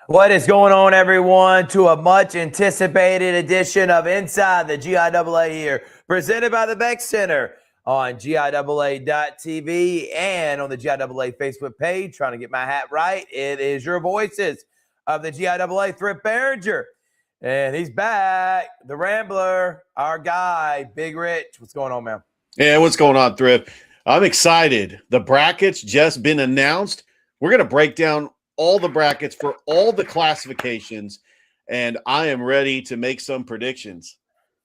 What is going on, everyone, to a much anticipated edition of Inside the GIAA here, presented by the Beck Center on GIAA.tv and on the GIAA Facebook page. Trying to get my hat right. It is your voices of the GIAA, Thrift Behringer. And he's back, the Rambler, our guy, Big Rich. What's going on, man? Yeah, what's going on, Thrift? I'm excited. The brackets just been announced. We're going to break down all the brackets for all the classifications, and I am ready to make some predictions.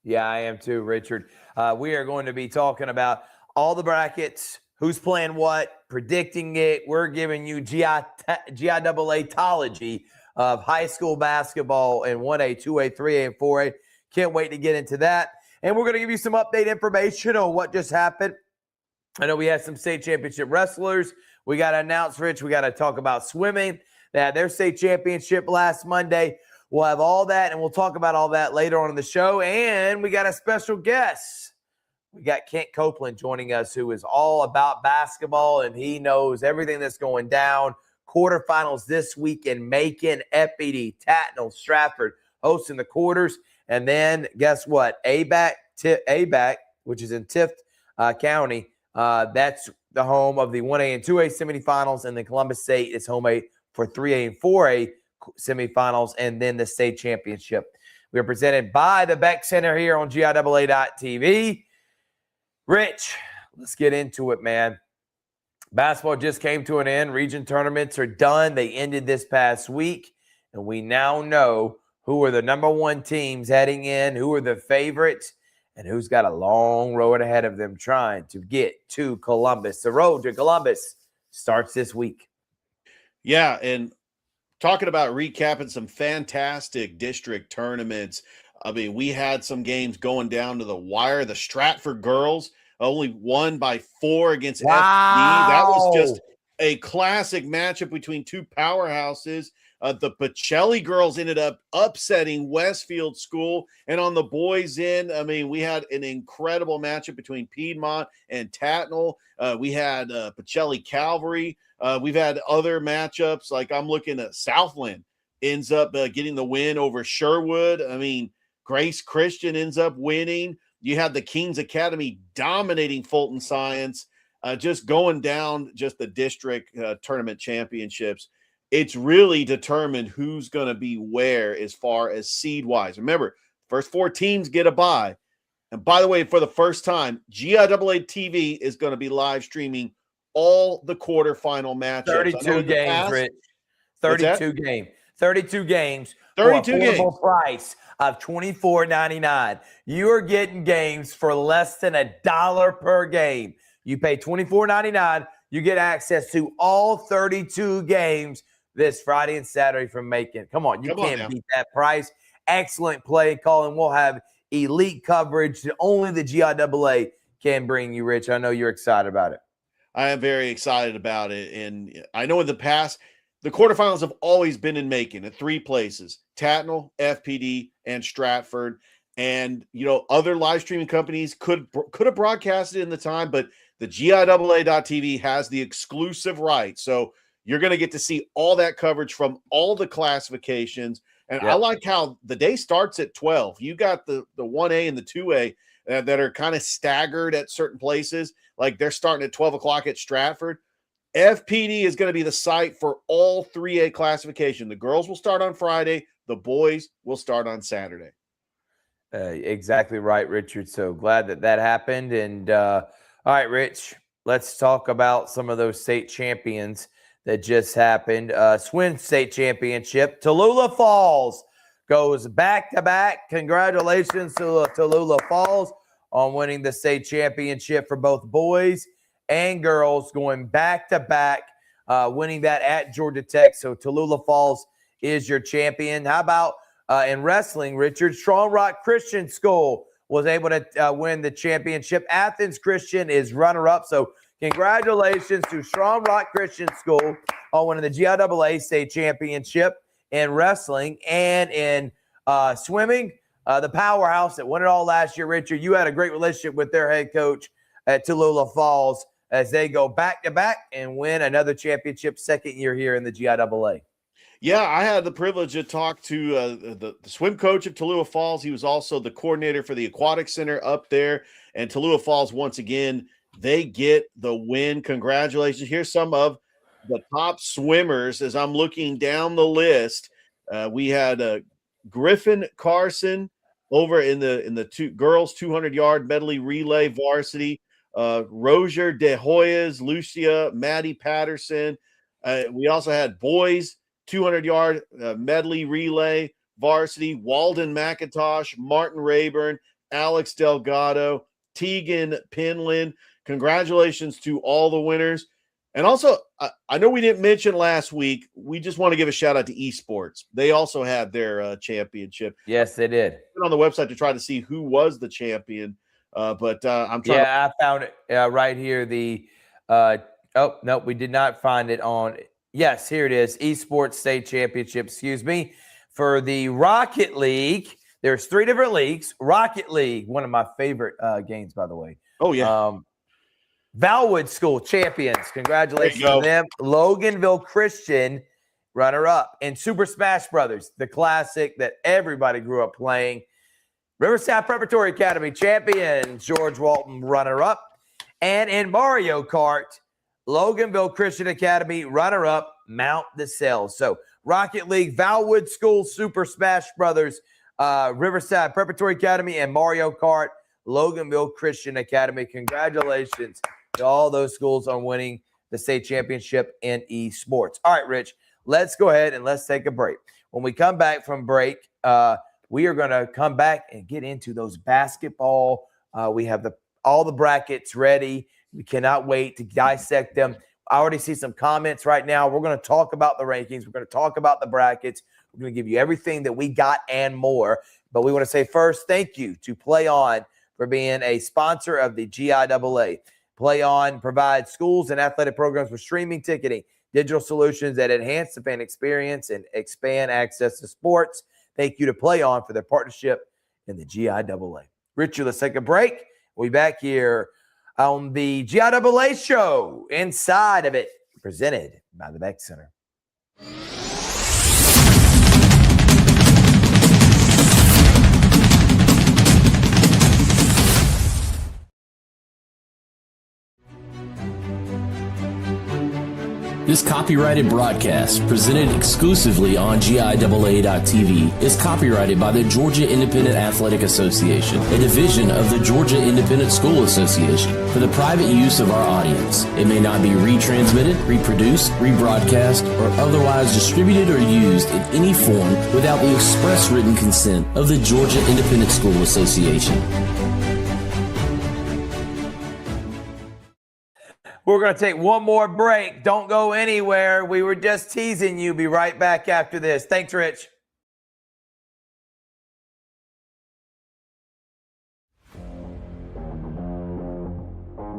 Yeah, I am too, Richard. We are going to be talking about all the brackets, who's playing what, predicting it. We're giving you GIAA-tology of high school basketball in 1A, 2A, 3A, and 4A. Can't wait to get into that. And we're going to give you some update information on what just happened. I know we had some state championship wrestlers. We got to announce, Rich, we got to talk about swimming. They had their state championship last Monday. We'll have all that, and we'll talk about all that later on in the show. And we got a special guest. We got Kent Copeland joining us, who is all about basketball, and he knows everything that's going down. Quarterfinals this week in Macon, FPD, Tatnall, Stratford hosting the quarters. And then guess what? ABAC, which is in Tift County, that's the home of the 1A and 2A semifinals, and then Columbus State is home for 3A and 4A semifinals, and then the state championship. We are presented by the Beck Center here on GIAA.tv. Rich, let's get into it, man. Basketball just came to an end. Region tournaments are done. They ended this past week, and we now know who are the number one teams heading in, who are the favorites, and who's got a long road ahead of them trying to get to Columbus. The road to Columbus starts this week. Yeah, and talking about recapping some fantastic district tournaments. I mean, we had some games going down to the wire. The Stratford girls only won by 4 against FD. That was just a classic matchup between two powerhouses. The Pacelli girls ended up upsetting Westfield School. And on the boys' end, I mean, we had an incredible matchup between Piedmont and Tatnall. We had Pacelli Calvary. We've had other matchups, like I'm looking at Southland ends up getting the win over Sherwood. I mean, Grace Christian ends up winning. You had the Kings Academy dominating Fulton Science, just going down just the district tournament championships. It's really determined who's going to be where as far as seed-wise. Remember, first 4 teams get a bye. And by the way, for the first time, GIAA TV is going to be live streaming all the quarterfinal matchups. 32 games, Rich. 32 games. 32 games. 32 games. For a price of $24.99. You are getting games for less than $1 per game. You pay $24.99. You get access to all 32 games this Friday and Saturday from Macon. Come on, you can't beat that price. Excellent play calling. We'll have elite coverage that only the GIAA can bring you, Rich. I know you're excited about it. I am very excited about it. And I know in the past, the quarterfinals have always been in Macon at 3 places: Tatnall, FPD, and Stratford. And, you know, other live streaming companies could have broadcasted in the time, but the GIAA.tv has the exclusive right. So you're going to get to see all that coverage from all the classifications. And I like how the day starts at 12. You got the 1A and the 2A that are kind of staggered at certain places. Like they're starting at 12 o'clock at Stratford. FPD is going to be the site for all 3A classification. The girls will start on Friday. The boys will start on Saturday. Exactly right, Richard. So glad that happened. And all right, Rich, let's talk about some of those state champions that just happened. Swim State Championship. Tallulah Falls goes back-to-back. Congratulations to Tallulah Falls on winning the state championship for both boys and girls, going back-to-back, winning that at Georgia Tech. So Tallulah Falls is your champion. How about in wrestling, Richard? Strong Rock Christian School was able to win the championship. Athens Christian is runner-up. So congratulations to Strong Rock Christian School on winning the GIAA state championship in wrestling and in swimming. The powerhouse that won it all last year, Richard. You had a great relationship with their head coach at Tallulah Falls as they go back-to-back and win another championship, second year here in the GIAA. Yeah, I had the privilege to talk to the swim coach of Tallulah Falls. He was also the coordinator for the aquatic center up there. And Tallulah Falls, once again, they get the win. Congratulations. Here's some of the top swimmers as I'm looking down the list. We had Griffin Carson over in the two girls 200-yard medley relay varsity. Rozier De Hoyas, Lucia, Maddie Patterson. We also had boys 200-yard medley relay varsity, Walden McIntosh, Martin Rayburn, Alex Delgado, Tegan Pinland. Congratulations to all the winners. And also, I know we didn't mention last week, we just want to give a shout out to esports. They also had their championship. Yes, they did. On the website to try to see who was the champion. But I'm trying I found it right here. Oh, no, we did not find it on. Yes, here it is. Esports State Championship, excuse me. For the Rocket League, there's 3 different leagues. Rocket League, one of my favorite games, by the way. Oh, yeah. Valwood School champions. Congratulations to them. Loganville Christian, runner-up. And Super Smash Brothers, the classic that everybody grew up playing. Riverside Preparatory Academy champion, George Walton, runner-up. And in Mario Kart, Loganville Christian Academy, runner-up, Mount DeSalle. So Rocket League, Valwood School, Super Smash Brothers, Riverside Preparatory Academy, and Mario Kart, Loganville Christian Academy. Congratulations to all those schools on winning the state championship in esports. All right, Rich, let's go ahead and let's take a break. When we come back from break, we are going to come back and get into those basketball. We have all the brackets ready. We cannot wait to dissect them. I already see some comments right now. We're going to talk about the rankings. We're going to talk about the brackets. We're going to give you everything that we got and more. But we want to say first, thank you to Play On for being a sponsor of the GIAA. Play On provides schools and athletic programs with streaming ticketing, digital solutions that enhance the fan experience and expand access to sports. Thank you to Play On for their partnership in the GIAA. Richard, let's take a break. We'll be back here on the GIAA show, Inside of It, presented by the Beck Center. This copyrighted broadcast, presented exclusively on GIAA.tv, is copyrighted by the Georgia Independent Athletic Association, a division of the Georgia Independent School Association, for the private use of our audience. It may not be retransmitted, reproduced, rebroadcast, or otherwise distributed or used in any form without the express written consent of the Georgia Independent School Association. We're going to take one more break. Don't go anywhere. We were just teasing you. Be right back after this. Thanks, Rich.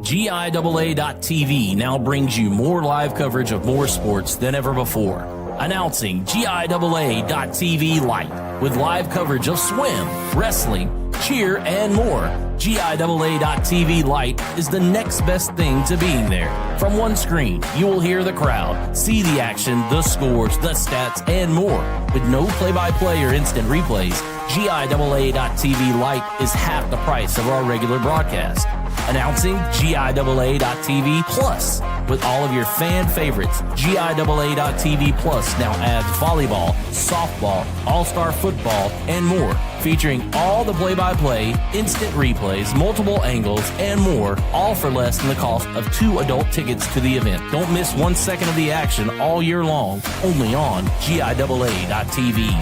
GIAA.tv now brings you more live coverage of more sports than ever before. Announcing GIAA.tv Lite with live coverage of swim, wrestling, cheer, and more. GIAA.tv Lite is the next best thing to being there. From one screen, you will hear the crowd, see the action, the scores, the stats, and more. With no play-by-play or instant replays, GIAA.tv Lite is half the price of our regular broadcast. Announcing GIAA.tv Plus. With all of your fan favorites, GIAA.tv Plus now adds volleyball, softball, all-star football, and more, featuring all the play-by-play, instant replays, multiple angles, and more, all for less than the cost of 2 adult tickets to the event. Don't miss 1 second of the action all year long, only on GIAA.tv.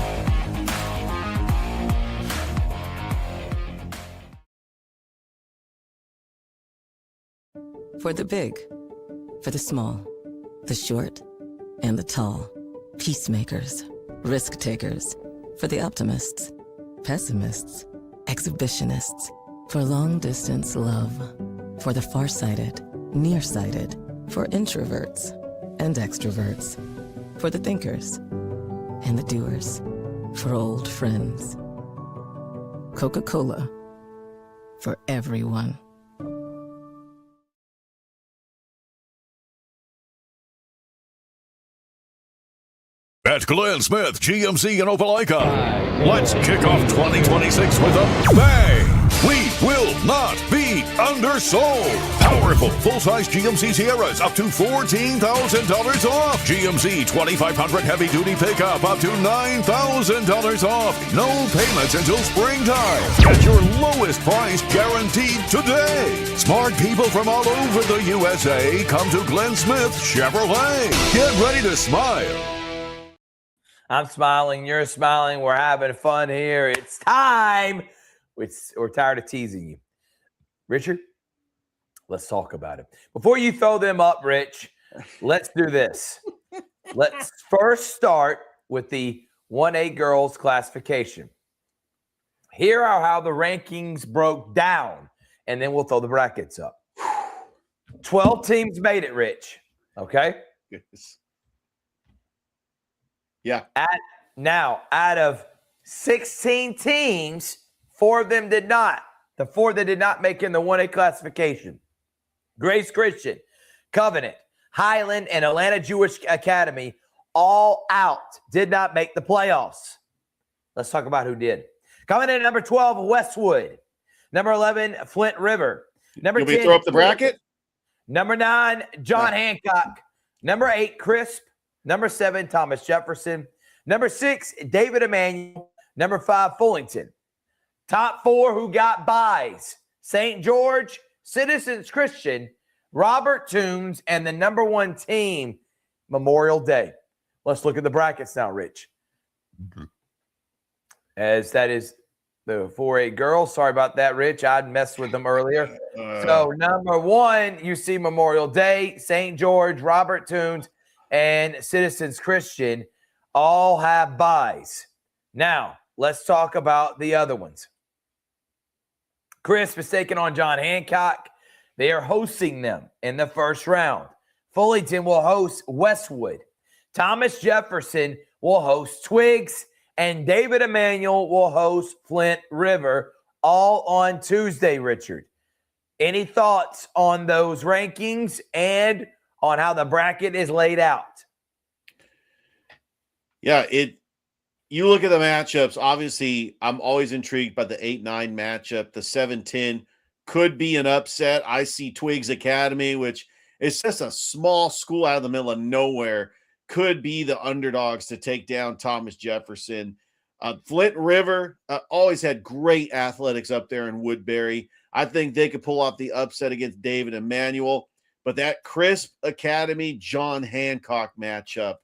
For the big, for the small, the short, and the tall. Peacemakers, risk takers. For the optimists, pessimists, exhibitionists. For long distance love. For the farsighted, nearsighted. For introverts and extroverts. For the thinkers and the doers. For old friends. Coca-Cola. For everyone. at Glenn Smith GMC in Opelika. Let's kick off 2026 with a bang. We will not be undersold. Powerful full-size GMC Sierras up to $14,000 off. GMC 2500 heavy-duty pickup up to $9,000 off. No payments until springtime. Get your lowest price guaranteed today. Smart people from all over the USA come to Glenn Smith Chevrolet. Get ready to smile. I'm smiling. You're smiling. We're having fun here. It's time. We're tired of teasing you. Richard, let's talk about it. Before you throw them up, Rich, let's do this. Let's first start with the 1A girls classification. Here are how the rankings broke down, and then we'll throw the brackets up. 12 teams made it, Rich. Okay? Yes. Yeah. Out of 16 teams, 4 of them did not. The 4 that did not make in the 1A classification. Grace Christian, Covenant, Highland, and Atlanta Jewish Academy all out. Did not make the playoffs. Let's talk about who did. Coming in at number 12, Westwood. Number 11, Flint River. Number 10, throw up the bracket? Number 9, John Hancock. Number 8, Crisp. Number 7, Thomas Jefferson. Number 6, David Emmanuel. Number 5, Fullington. Top 4 who got buys: St. George, Citizens Christian, Robert Toombs, and the number 1 team, Memorial Day. Let's look at the brackets now, Rich. As that is the 4A girls. Sorry about that, Rich. I'd messed with them earlier. So number 1, you see Memorial Day, St. George, Robert Toombs, and Citizens Christian all have buys. Now, let's talk about the other ones. Crisp is taking on John Hancock. They are hosting them in the first round. Fullington will host Westwood. Thomas Jefferson will host Twigs. And David Emmanuel will host Flint River, all on Tuesday, Richard. Any thoughts on those rankings and on how the bracket is laid out? Yeah, you look at the matchups. Obviously, I'm always intrigued by the 8-9 matchup. The 7-10 could be an upset. I see Twigs Academy, which is just a small school out of the middle of nowhere, could be the underdogs to take down Thomas Jefferson. Flint River always had great athletics up there in Woodbury. I think they could pull off the upset against David Emmanuel. But that Crisp Academy, John Hancock matchup,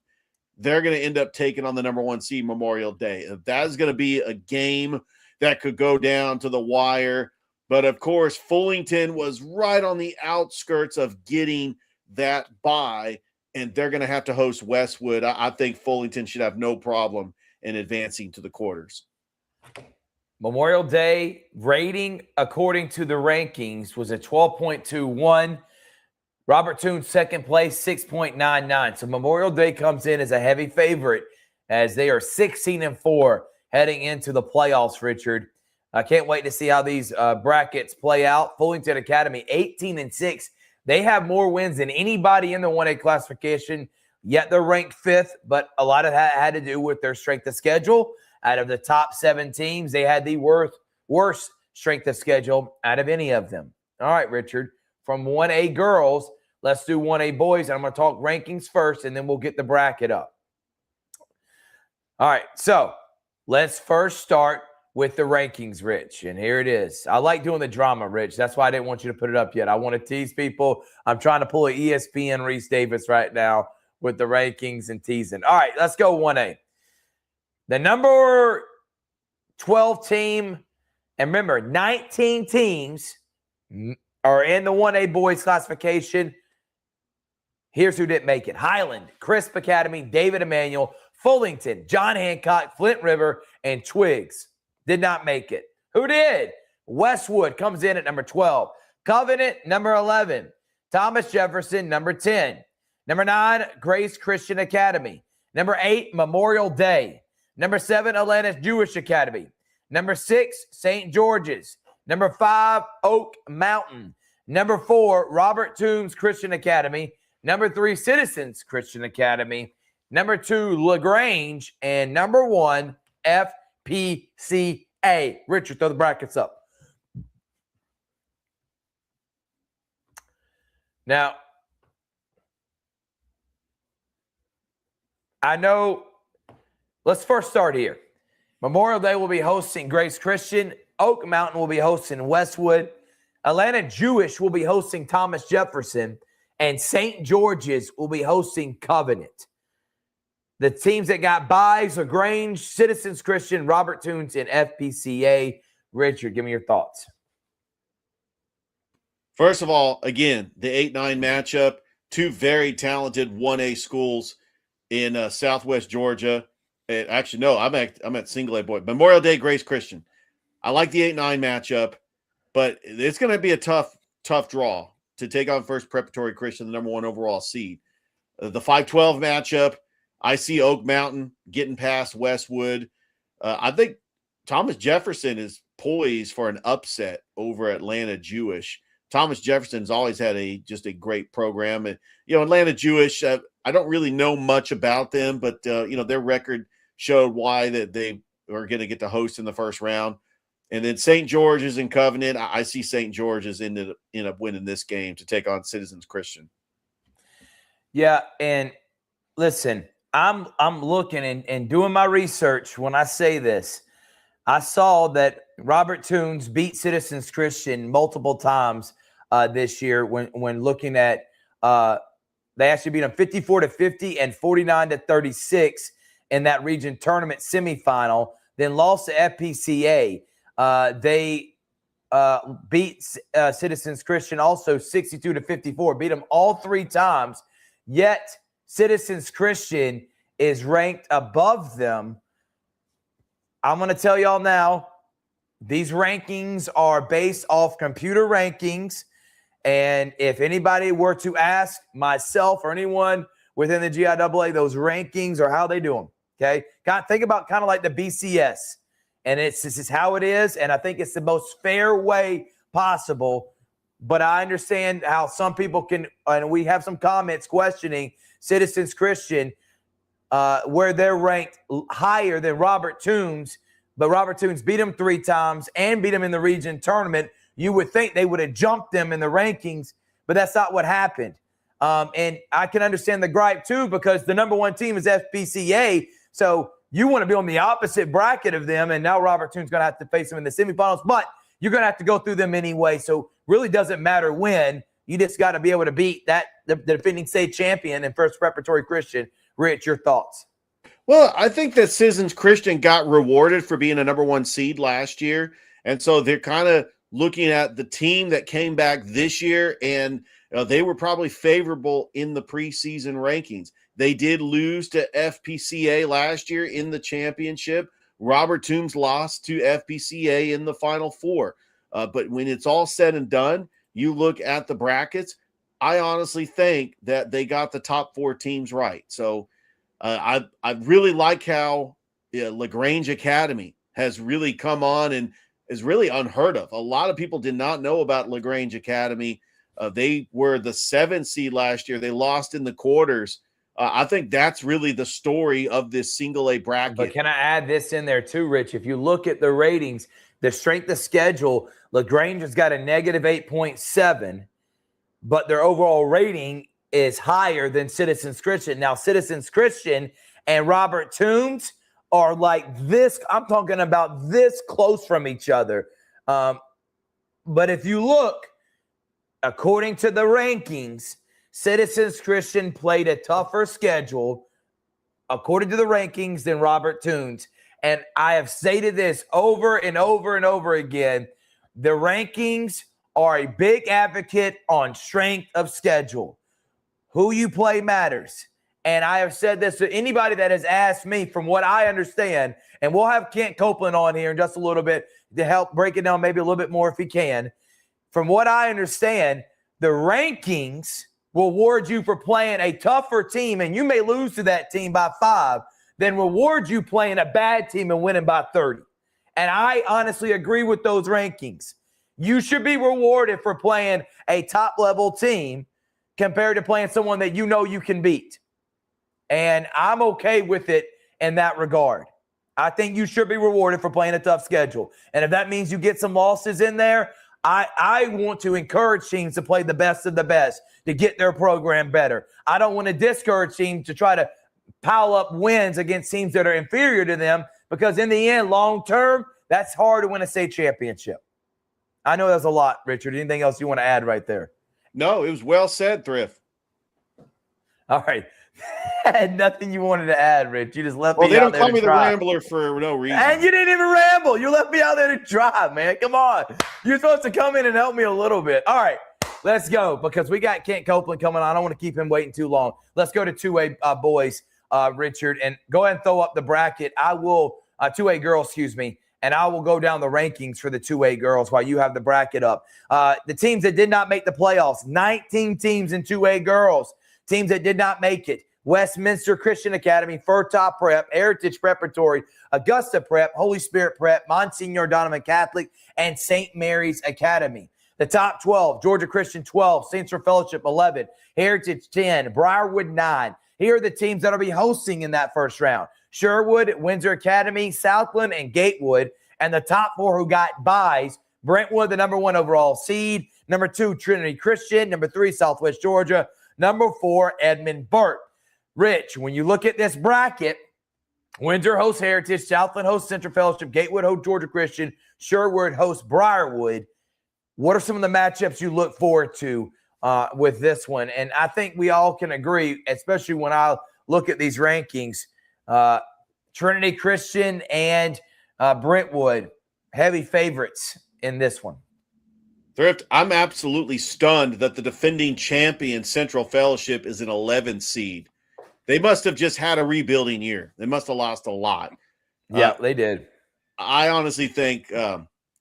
they're going to end up taking on the number 1 seed Memorial Day. That is going to be a game that could go down to the wire. But, of course, Fullington was right on the outskirts of getting that bye, and they're going to have to host Westwood. I think Fullington should have no problem in advancing to the quarters. Memorial Day rating, according to the rankings, was a 12.21. Robert Toombs, second place, 6.99. So Memorial Day comes in as a heavy favorite as they are 16-4 heading into the playoffs, Richard. I can't wait to see how these brackets play out. Fullington Academy, 18-6. They have more wins than anybody in the 1A classification, yet they're ranked 5th, but a lot of that had to do with their strength of schedule. Out of the top 7 teams, they had the worst strength of schedule out of any of them. All right, Richard, from 1A girls, let's do 1A boys. I'm going to talk rankings first, and then we'll get the bracket up. All right, so let's first start with the rankings, Rich. And here it is. I like doing the drama, Rich. That's why I didn't want you to put it up yet. I want to tease people. I'm trying to pull an ESPN Reese Davis right now with the rankings and teasing. All right, let's go 1A. The number 12 team, and remember, 19 teams are in the 1A boys classification. Here's who didn't make it. Highland, Crisp Academy, David Emmanuel, Fullington, John Hancock, Flint River, and Twigs did not make it. Who did? Westwood comes in at number 12. Covenant, number 11. Thomas Jefferson, number 10. Number 9, Grace Christian Academy. Number 8, Memorial Day. Number 7, Atlanta Jewish Academy. Number 6, St. George's. Number 5, Oak Mountain. Number 4, Robert Toombs Christian Academy. Number 3, Citizens Christian Academy. number 2, LaGrange, and number 1, FPCA. Richard, throw the brackets up. Now, I know, let's first start here. Memorial Day will be hosting Grace Christian. Oak Mountain will be hosting Westwood. Atlanta Jewish will be hosting Thomas Jefferson. And St. George's will be hosting Covenant. The teams that got byes: LaGrange, Citizens Christian, Robert Toombs, and FPCA. Richard, give me your thoughts. First of all, again, the 8-9 matchup, two very talented 1A schools in Southwest Georgia. And actually, no, I'm at single A boy. Memorial Day, Grace Christian. I like the 8-9 matchup, but it's going to be a tough draw to take on First Preparatory Christian, the number 1 overall seed. The 5-12 matchup, I see Oak Mountain getting past Westwood. I think Thomas Jefferson is poised for an upset over Atlanta Jewish. Thomas Jefferson's always had just a great program. And, Atlanta Jewish, I don't really know much about them, but, their record showed why that they are going to get to host in the first round. And then St. George's and Covenant, I see St. George's end up winning this game to take on Citizens Christian. Yeah, and listen, I'm looking and doing my research when I say this. I saw that Robert Toombs beat Citizens Christian multiple times this year when looking at they actually beat them 54-50 and 49-36 in that region tournament semifinal, then lost to FPCA. They beat Citizens Christian also 62-54, beat them all 3 times, yet Citizens Christian is ranked above them. I'm going to tell y'all now, these rankings are based off computer rankings. And if anybody were to ask myself or anyone within the GIAA, those rankings are how they do them. Okay. Think about kind of like the BCS. And this is how it is. And I think it's the most fair way possible. But I understand how some people can, and we have some comments questioning Citizens Christian, where they're ranked higher than Robert Toombs. But Robert Toombs beat him 3 times and beat him in the region tournament. You would think they would have jumped them in the rankings, but that's not what happened. And I can understand the gripe too, because the number 1 team is FPCA. So you want to be on the opposite bracket of them. And now Robert Toombs going to have to face them in the semifinals, but you're going to have to go through them anyway. So really doesn't matter when. You just got to be able to beat the defending state champion and First Preparatory Christian. Rich, your thoughts? Well, I think that Citizens Christian got rewarded for being a number 1 seed last year. And so they're kind of looking at the team that came back this year, and they were probably favorable in the preseason rankings. They did lose to FPCA last year in the championship. Robert Toombs lost to FPCA in the Final Four. But when it's all said and done, you look at the brackets, I honestly think that they got the top 4 teams right. So I really like how LaGrange Academy has really come on and is really unheard of. A lot of people did not know about LaGrange Academy. They were the 7th seed last year. They lost in the quarters. I think that's really the story of this single A bracket. But can I add this in there too, Rich? If you look at the ratings, the strength of schedule, LaGrange has got a negative 8.7, but their overall rating is higher than Citizens Christian. Now, Citizens Christian and Robert Toombs are like this. I'm talking about this close from each other. But if you look, according to the rankings, Citizens Christian played a tougher schedule, according to the rankings, than Robert Toombs. And I have stated this over and over and over again. The rankings are a big advocate on strength of schedule. Who you play matters. And I have said this to anybody that has asked me, from what I understand, and we'll have Kent Copeland on here in just a little bit to help break it down maybe a little bit more if he can. From what I understand, the rankings will reward you for playing a tougher team, and you may lose to that team by 5, then reward you playing a bad team and winning by 30. And I honestly agree with those rankings. You should be rewarded for playing a top-level team compared to playing someone that you know you can beat. And I'm okay with it in that regard. I think you should be rewarded for playing a tough schedule. And if that means you get some losses in there, I want to encourage teams to play the best of the best to get their program better. I don't want to discourage teams to try to pile up wins against teams that are inferior to them, because in the end, long term, that's hard to win a state championship. I know that's a lot, Richard. Anything else you want to add right there? No, it was well said, Thrift. All right. Had nothing you wanted to add, Rich. You just left me out they don't there call to me the drive. Rambler for no reason. And you didn't even ramble. You left me out there to drive, man. Come on. You're supposed to come in and help me a little bit. All right. Let's go, because we got Kent Copeland coming on. I don't want to keep him waiting too long. Let's go to 2A boys, Richard, and go ahead and throw up the bracket. I will 2A girls, excuse me, and I will go down the rankings for the 2A girls while you have the bracket up. The teams that did not make the playoffs, 19 teams in 2A girls. Teams that did not make it: Westminster Christian Academy, Furtop Prep, Heritage Preparatory, Augusta Prep, Holy Spirit Prep, Monsignor Donovan Catholic, and St. Mary's Academy. The top 12: Georgia Christian 12, Saints Fellowship 11, Heritage 10, Briarwood 9. Here are the teams that will be hosting in that first round: Sherwood, Windsor Academy, Southland, and Gatewood. And the top 4 who got byes: Brentwood, the number 1 overall seed; number 2, Trinity Christian; number 3, Southwest Georgia; number 4, Edmund Burke. Rich, when you look at this bracket, Windsor hosts Heritage, Southland hosts Central Fellowship, Gatewood hosts Georgia Christian, Sherwood hosts Briarwood. What are some of the matchups you look forward to with this one? And I think we all can agree, especially when I look at these rankings, Trinity Christian and Brentwood, heavy favorites in this one. Thrift, I'm absolutely stunned that the defending champion Central Fellowship is an 11 seed. They must have just had a rebuilding year. They must have lost a lot. Yeah, they did. I honestly think,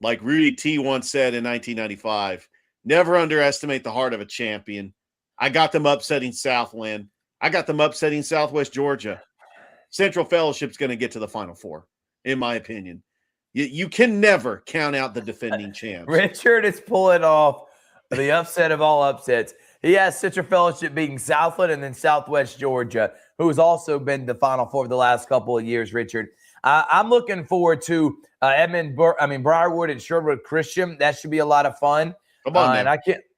like Rudy T once said in 1995, never underestimate the heart of a champion. I got them upsetting Southland. I got them upsetting Southwest Georgia. Central Fellowship's going to get to the Final Four, in my opinion. You can never count out the defending champs. Richard is pulling off the upset of all upsets. He has Central Fellowship beating Southland and then Southwest Georgia, who has also been the Final Four the last couple of years, Richard. I'm looking forward to Briarwood and Sherwood Christian. That should be a lot of fun. Come on, man.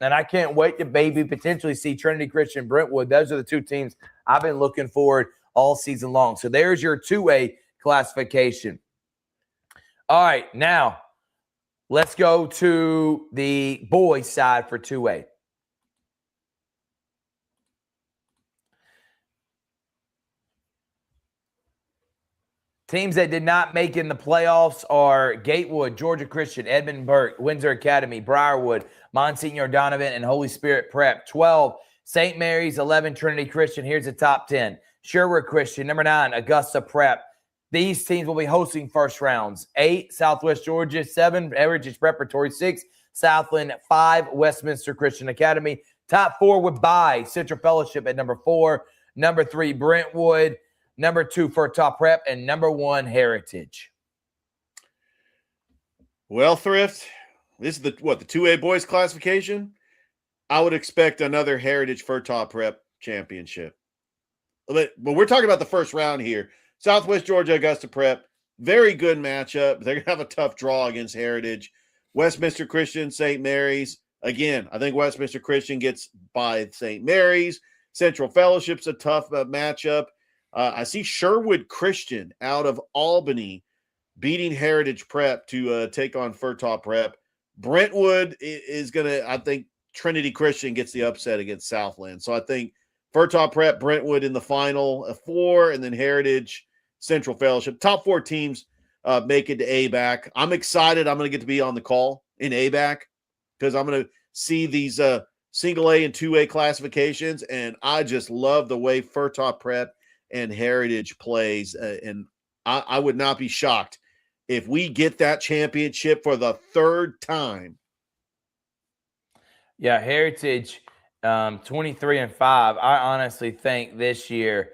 And I can't wait to potentially see Trinity Christian, Brentwood. Those are the 2 teams I've been looking forward all season long. So there's your 2A classification. All right, now let's go to the boys' side for 2A. Teams that did not make in the playoffs are Gatewood, Georgia Christian, Edmund Burke, Windsor Academy, Briarwood, Monsignor Donovan, and Holy Spirit Prep. 12, St. Mary's. 11, Trinity Christian. Here's the top 10. Sherwood Christian. Number 9, Augusta Prep. These teams will be hosting first rounds. 8, Southwest Georgia. 7, Heritage Preparatory. 6, Southland. 5, Westminster Christian Academy. Top 4 with bye: Central Fellowship at number 4. Number 3, Brentwood. Number 2, Furtop Prep, and number 1, Heritage. Well, Thrift, this is the 2A boys classification. I would expect another Heritage Furtop Prep championship. But we're talking about the first round here. Southwest Georgia, Augusta Prep, very good matchup. They're going to have a tough draw against Heritage. Westminster Christian, St. Mary's. Again, I think Westminster Christian gets by St. Mary's. Central Fellowship's a tough matchup. I see Sherwood Christian out of Albany beating Heritage Prep to take on Furtop Prep. Brentwood is going to, I think Trinity Christian gets the upset against Southland. So I think Furtop Prep, Brentwood in the final 4, and then Heritage, Central Fellowship. Top 4 teams make it to ABAC. I'm excited. I'm going to get to be on the call in ABAC because I'm going to see these single A and 2A classifications, and I just love the way Furtop Prep and Heritage plays, and I would not be shocked if we get that championship for the 3rd time. Yeah, Heritage 23-5. I honestly think this year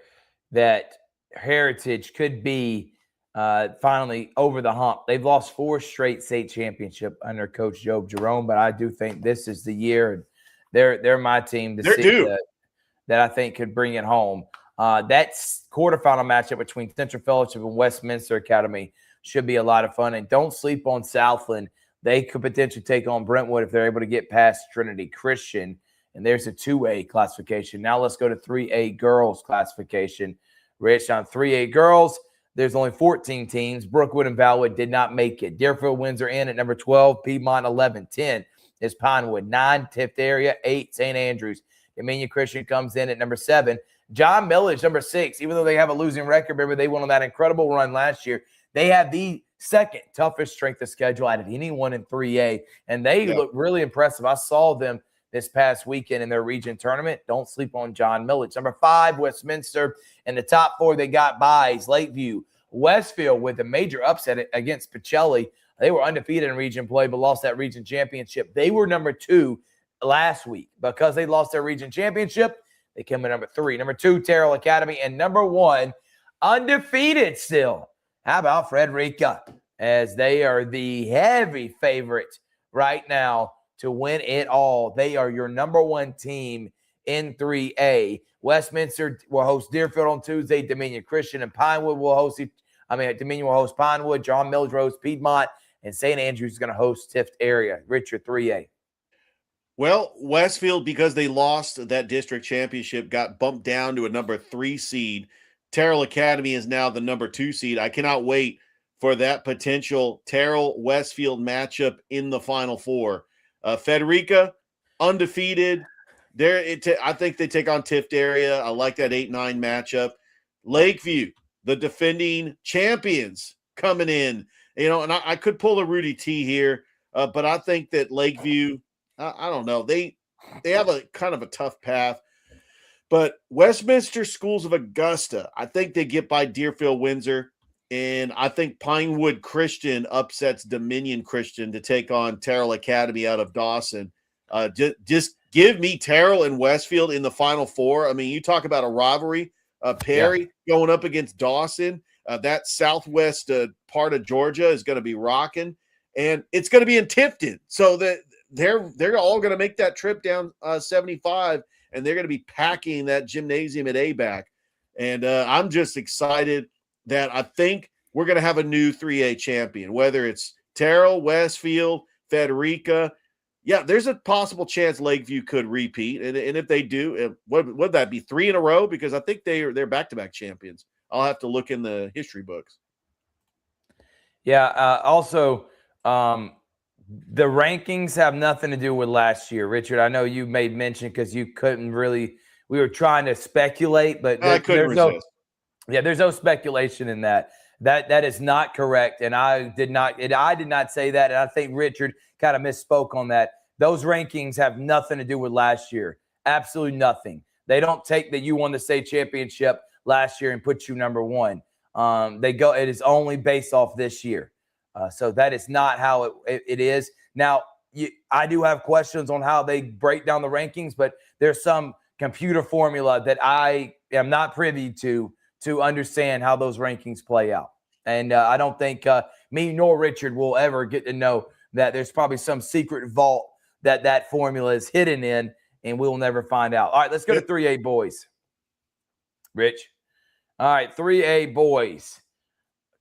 that Heritage could be finally over the hump. They've lost 4 straight state championship under Coach Job Jerome, but I do think this is the year, and they're my team to see that I think could bring it home. That quarterfinal matchup between Central Fellowship and Westminster Academy should be a lot of fun. And don't sleep on Southland. They could potentially take on Brentwood if they're able to get past Trinity Christian. And there's a 2A classification. Now let's go to 3A girls classification. Rich, on 3A girls, there's only 14 teams. Brookwood and Valwood did not make it. Deerfield Windsor in at number 12. Piedmont 11. 10 is Pinewood. 9, Tift Area. 8, St. Andrews. Dominion Christian comes in at number 7. John Millage, number 6. Even though they have a losing record, remember they went on that incredible run last year. They have the second toughest strength of schedule out of anyone in 3A, and they look really impressive. I saw them this past weekend in their region tournament. Don't sleep on John Millage. Number 5, Westminster. And the top 4 they got buys, Lakeview. Westfield with a major upset against Pacelli. They were undefeated in region play, but lost that region championship. They were number 2 last week. Because they lost their region championship, they came in number 3. Number 2, Terrell Academy. And number 1, undefeated still. How about Frederica? As they are the heavy favorite right now to win it all. They are your number 1 team in 3A. Westminster will host Deerfield on Tuesday. Dominion Christian and Pinewood will host Dominion will host Pinewood. John Millage will host Piedmont. And St. Andrews is going to host Tift Area. Richard, 3A. Well, Westfield, because they lost that district championship, got bumped down to a number 3 seed. Terrell Academy is now the number 2 seed. I cannot wait for that potential Terrell-Westfield matchup in the Final Four. Frederica, undefeated. I think they take on Tift Area. I like that 8-9 matchup. Lakeview, the defending champions, coming in. And I could pull a Rudy T here, but I think that Lakeview, I don't know. They have a kind of a tough path. But Westminster Schools of Augusta, I think they get by Deerfield Windsor. And I think Pinewood Christian upsets Dominion Christian to take on Terrell Academy out of Dawson. Just give me Terrell and Westfield in the Final Four. I mean, you talk about a rivalry. Perry going up against Dawson. That southwest part of Georgia is going to be rocking. And it's going to be in Tifton. So that they're all going to make that trip down 75, and they're going to be packing that gymnasium at ABAC. And I'm just excited that I think we're going to have a new 3A champion, whether it's Terrell, Westfield, Frederica. Yeah, there's a possible chance Lakeview could repeat. And if they do, would that be 3 in a row? Because I think they're back-to-back champions. I'll have to look in the history books. Yeah, also, the rankings have nothing to do with last year. Richard, I know you made mention because you couldn't really – we were trying to speculate, but I couldn't resist. There's no speculation in that. That is not correct, and I did not say that, and I think Richard kind of misspoke on that. Those rankings have nothing to do with last year. Absolutely nothing. They don't take that you won the state championship last year and put you number 1. It is only based off this year. So that is not how it is. Now, I do have questions on how they break down the rankings, but there's some computer formula that I am not privy to understand how those rankings play out. And I don't think me nor Richard will ever get to know that there's probably some secret vault that formula is hidden in, and we'll never find out. All right, let's go to 3A boys. Rich. All right, 3A boys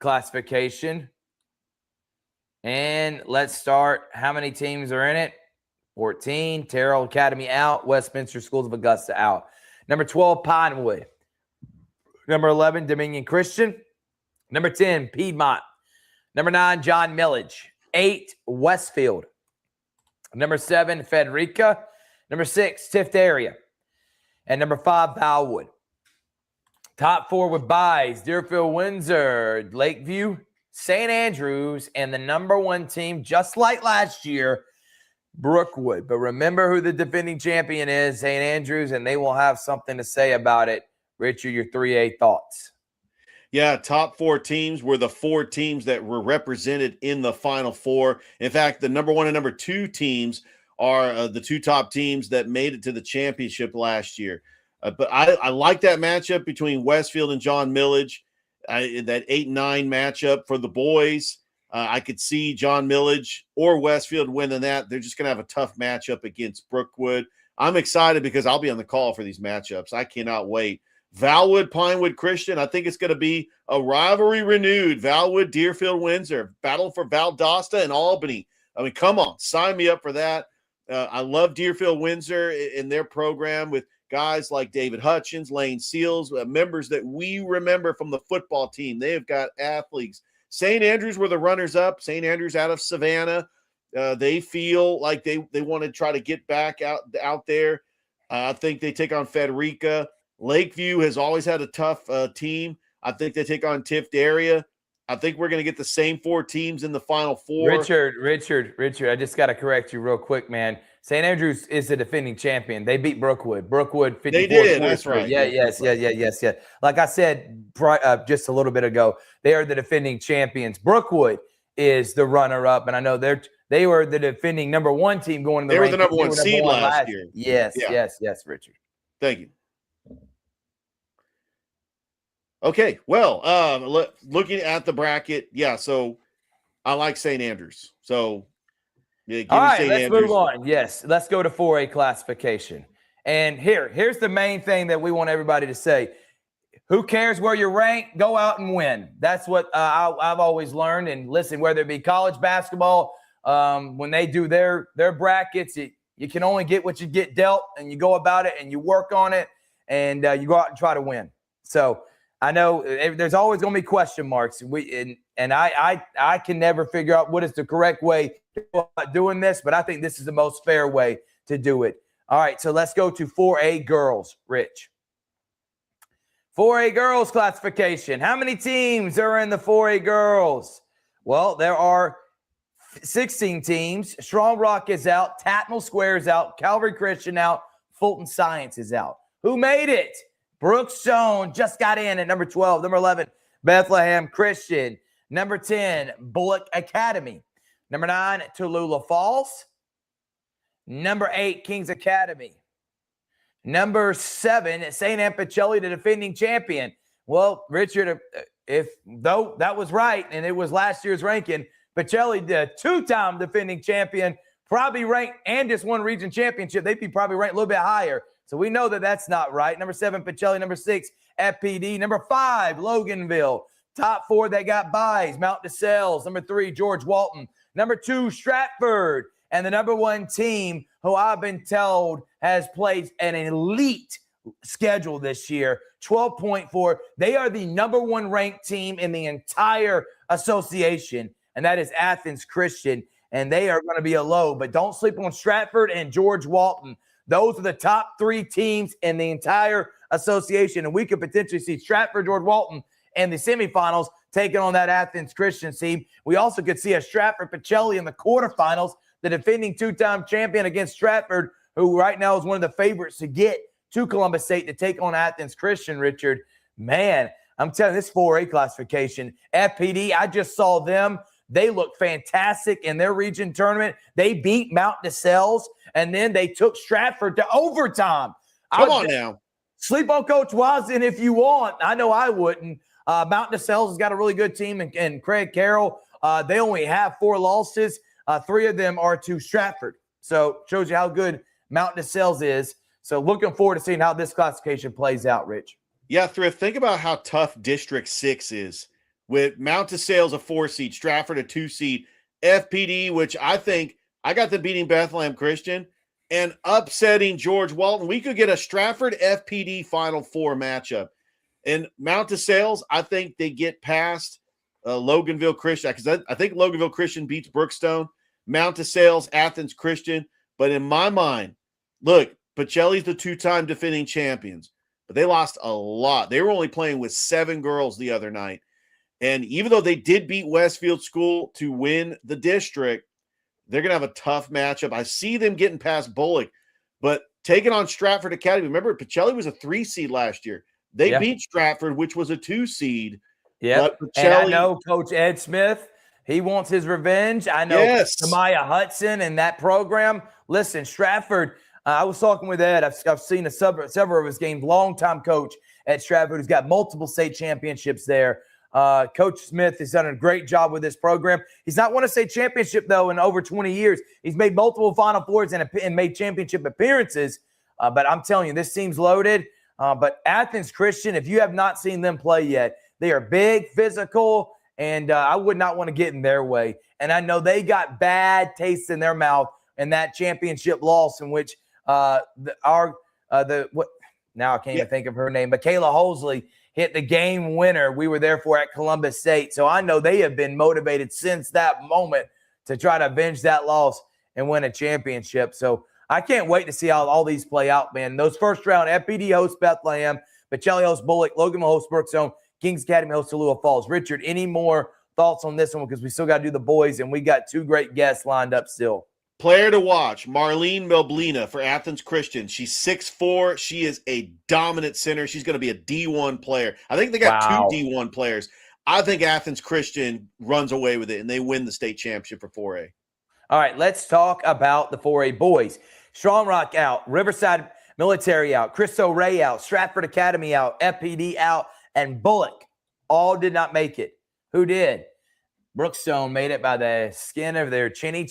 classification. And let's start. How many teams are in it? 14. Terrell Academy out. Westminster Schools of Augusta out. Number 12, Pinewood. Number 11, Dominion Christian. Number 10, Piedmont. Number 9, John Millage. 8, Westfield. Number 7, Frederica. Number 6, Tift Area. And number 5, Valwood. Top 4 with buys, Deerfield Windsor, Lakeview, St. Andrews, and the number 1 team, just like last year, Brookwood. But remember who the defending champion is, St. Andrews, and they will have something to say about it. Richard, your 3A thoughts. Yeah, top 4 teams were the 4 teams that were represented in the Final Four. In fact, the number 1 and number 2 teams are the 2 top teams that made it to the championship last year. But I like that matchup between Westfield and John Millage, that 8-9 matchup for the boys. I could see John Millage or Westfield winning that. They're just going to have a tough matchup against Brookwood. I'm excited because I'll be on the call for these matchups. I cannot wait. Valwood, Pinewood Christian. I think it's going to be a rivalry renewed. Valwood, Deerfield, Windsor, battle for Valdosta and Albany. I mean, come on, sign me up for that. I love Deerfield, Windsor in their program with guys like David Hutchins, Lane Seals, members that we remember from the football team. They have got athletes. St. Andrews were the runners-up. St. Andrews out of Savannah. They feel like they want to try to get back out there. I think they take on Frederica. Lakeview has always had a tough team. I think they take on Tift area. I think we're going to get the same 4 teams in the Final Four. Richard, I just got to correct you real quick, man. St. Andrews is the defending champion. They beat Brookwood. Brookwood 54. They did. That's right. Yes. Like I said just a little bit ago, they are the defending champions. Brookwood is the runner-up, and I know they were the defending number 1 team going to the They rankings. were the number 1 seed last year. Yes, Richard. Thank you. Okay, well, looking at the bracket, so I like St. Andrews. So, give all right, St. let's Andrews. move on. Yes, let's go to 4A classification. And here's the main thing that we want everybody to say. Who cares where you're ranked? Go out and win. That's what I've always learned. And listen, whether it be college basketball, when they do their brackets, you can only get what you get dealt, and you go about it and you work on it, and you go out and try to win. So I know there's always going to be question marks. I can never figure out what is the correct way to go about doing this, but I think this is the most fair way to do it. All right, so let's go to 4A girls, Rich. 4A girls classification. How many teams are in the 4A girls? Well, there are 16 teams. Strong Rock is out. Tatnall Square is out. Calvary Christian out. Fulton Science is out. Who made it? Brookstone just got in at number 12. Number 11, Bethlehem Christian. Number 10, Bullock Academy. Number 9, Tallulah Falls. Number 8, Kings Academy. Number 7, St. Anne Pacelli, the defending champion. Well, Richard, though that was right, and it was last year's ranking, Pacelli, the 2-time defending champion, probably ranked and just won region championship. They'd be probably ranked a little bit higher. So we know that that's not right. Number 7, Pacelli. Number 6, FPD. Number 5, Loganville. Top 4 that got buys, Mount DeSales. Number 3, George Walton. Number 2, Stratford. And the number 1 team, who I've been told has played an elite schedule this year, 12.4. They are the number 1 ranked team in the entire association, and that is Athens Christian. And they are going to be a low. But don't sleep on Stratford and George Walton. Those are the top 3 teams in the entire association. And we could potentially see Stratford, George Walton in the semifinals taking on that Athens Christian team. We also could see a Stratford Pacelli in the quarterfinals, the defending 2-time champion against Stratford, who right now is one of the favorites to get to Columbus State to take on Athens Christian, Richard. Man, I'm telling you, this 4A classification, FPD, I just saw them. They look fantastic in their region tournament. They beat Mount DeSales, and then they took Stratford to overtime. Come on now. Sleep on Coach Wazin if you want. I know I wouldn't. Mount DeSales has got a really good team, and Craig Carroll, they only have 4 losses. 3 of them are to Stratford. So shows you how good Mount DeSales is. So looking forward to seeing how this classification plays out, Rich. Yeah, Thrift, think about how tough District 6 is. With Mount DeSales a 4 seed, Stratford a 2 seed, FPD, which I think I got them beating Bethlehem Christian and upsetting George Walton. We could get a Stratford FPD Final 4 matchup. And Mount DeSales, I think they get past Loganville Christian, because I think Loganville Christian beats Brookstone. Mount DeSales, Athens Christian. But in my mind, look, Pacelli's the 2-time defending champions, but they lost a lot. They were only playing with 7 girls the other night. And even though they did beat Westfield School to win the district, they're going to have a tough matchup. I see them getting past Bullock, but taking on Stratford Academy. Remember, Pacelli was a 3 seed last year. They beat Stratford, which was a 2 seed. Yeah, and I know Coach Ed Smith, he wants his revenge. I know Samaya Hudson and that program. Listen, Stratford, I was talking with Ed. I've seen several of his games. Longtime coach at Stratford who's got multiple state championships there. Coach Smith has done a great job with this program. He's not won a state championship, though, in over 20 years. He's made multiple Final Fours and made championship appearances. But I'm telling you, this team's loaded. But Athens Christian, if you have not seen them play yet, they are big, physical, and I would not want to get in their way. And I know they got bad taste in their mouth in that championship loss in which now I can't even think of her name, but Kayla Hosley hit the game winner. We were there for at Columbus State. So I know they have been motivated since that moment to try to avenge that loss and win a championship. So I can't wait to see how all these play out, man. Those first round, FPD hosts Bethlehem, Pacelli hosts Bullock, Logan will host Brookstone, Kings Academy hosts Tallulah Falls. Richard, any more thoughts on this one? Because we still got to do the boys, and we got two great guests lined up still. Player to watch, Marlene Melblina for Athens Christian. She's 6'4". She is a dominant center. She's going to be a D1 player. I think they got two D1 players. I think Athens Christian runs away with it, and they win the state championship for 4A. All right, let's talk about the 4A boys. Strong Rock out, Riverside Military out, Cristo Rey out, Stratford Academy out, FPD out, and Bullock all did not make it. Who did? Brookstone made it by the skin of their chin.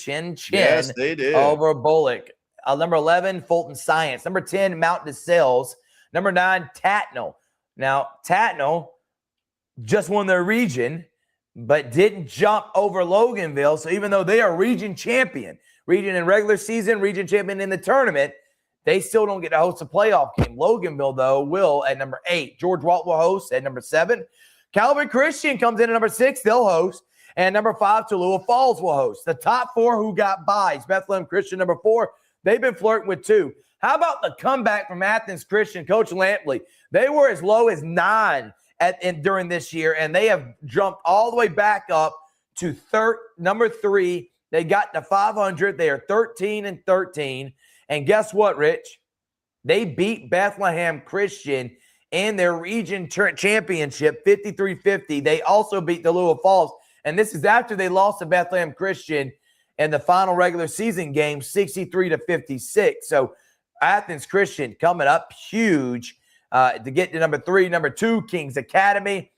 Yes, they did. Over Bullock. Number 11, Fulton Science. Number 10, Mount DeSales. Number 9, Tatnall. Now, Tatnall just won their region, but didn't jump over Loganville. So even though they are region champion, region in regular season, region champion in the tournament, they still don't get to host a playoff game. Loganville, though, will at number 8. George Walt will host at number 7. Calvin Christian comes in at number 6. They'll host. And number 5, Tallulah Falls will host. The top 4 who got buys, Bethlehem Christian, number 4, they've been flirting with 2. How about the comeback from Athens Christian, Coach Lampley? They were as low as 9 during this year, and they have jumped all the way back up to number 3. They got to 500. They are 13-13. And guess what, Rich? They beat Bethlehem Christian in their region championship, 53-50. They also beat Tallulah Falls. And this is after they lost to Bethlehem Christian in the final regular season game, 63-56. So Athens Christian coming up huge to get to number 3. Number 2, Kings Academy.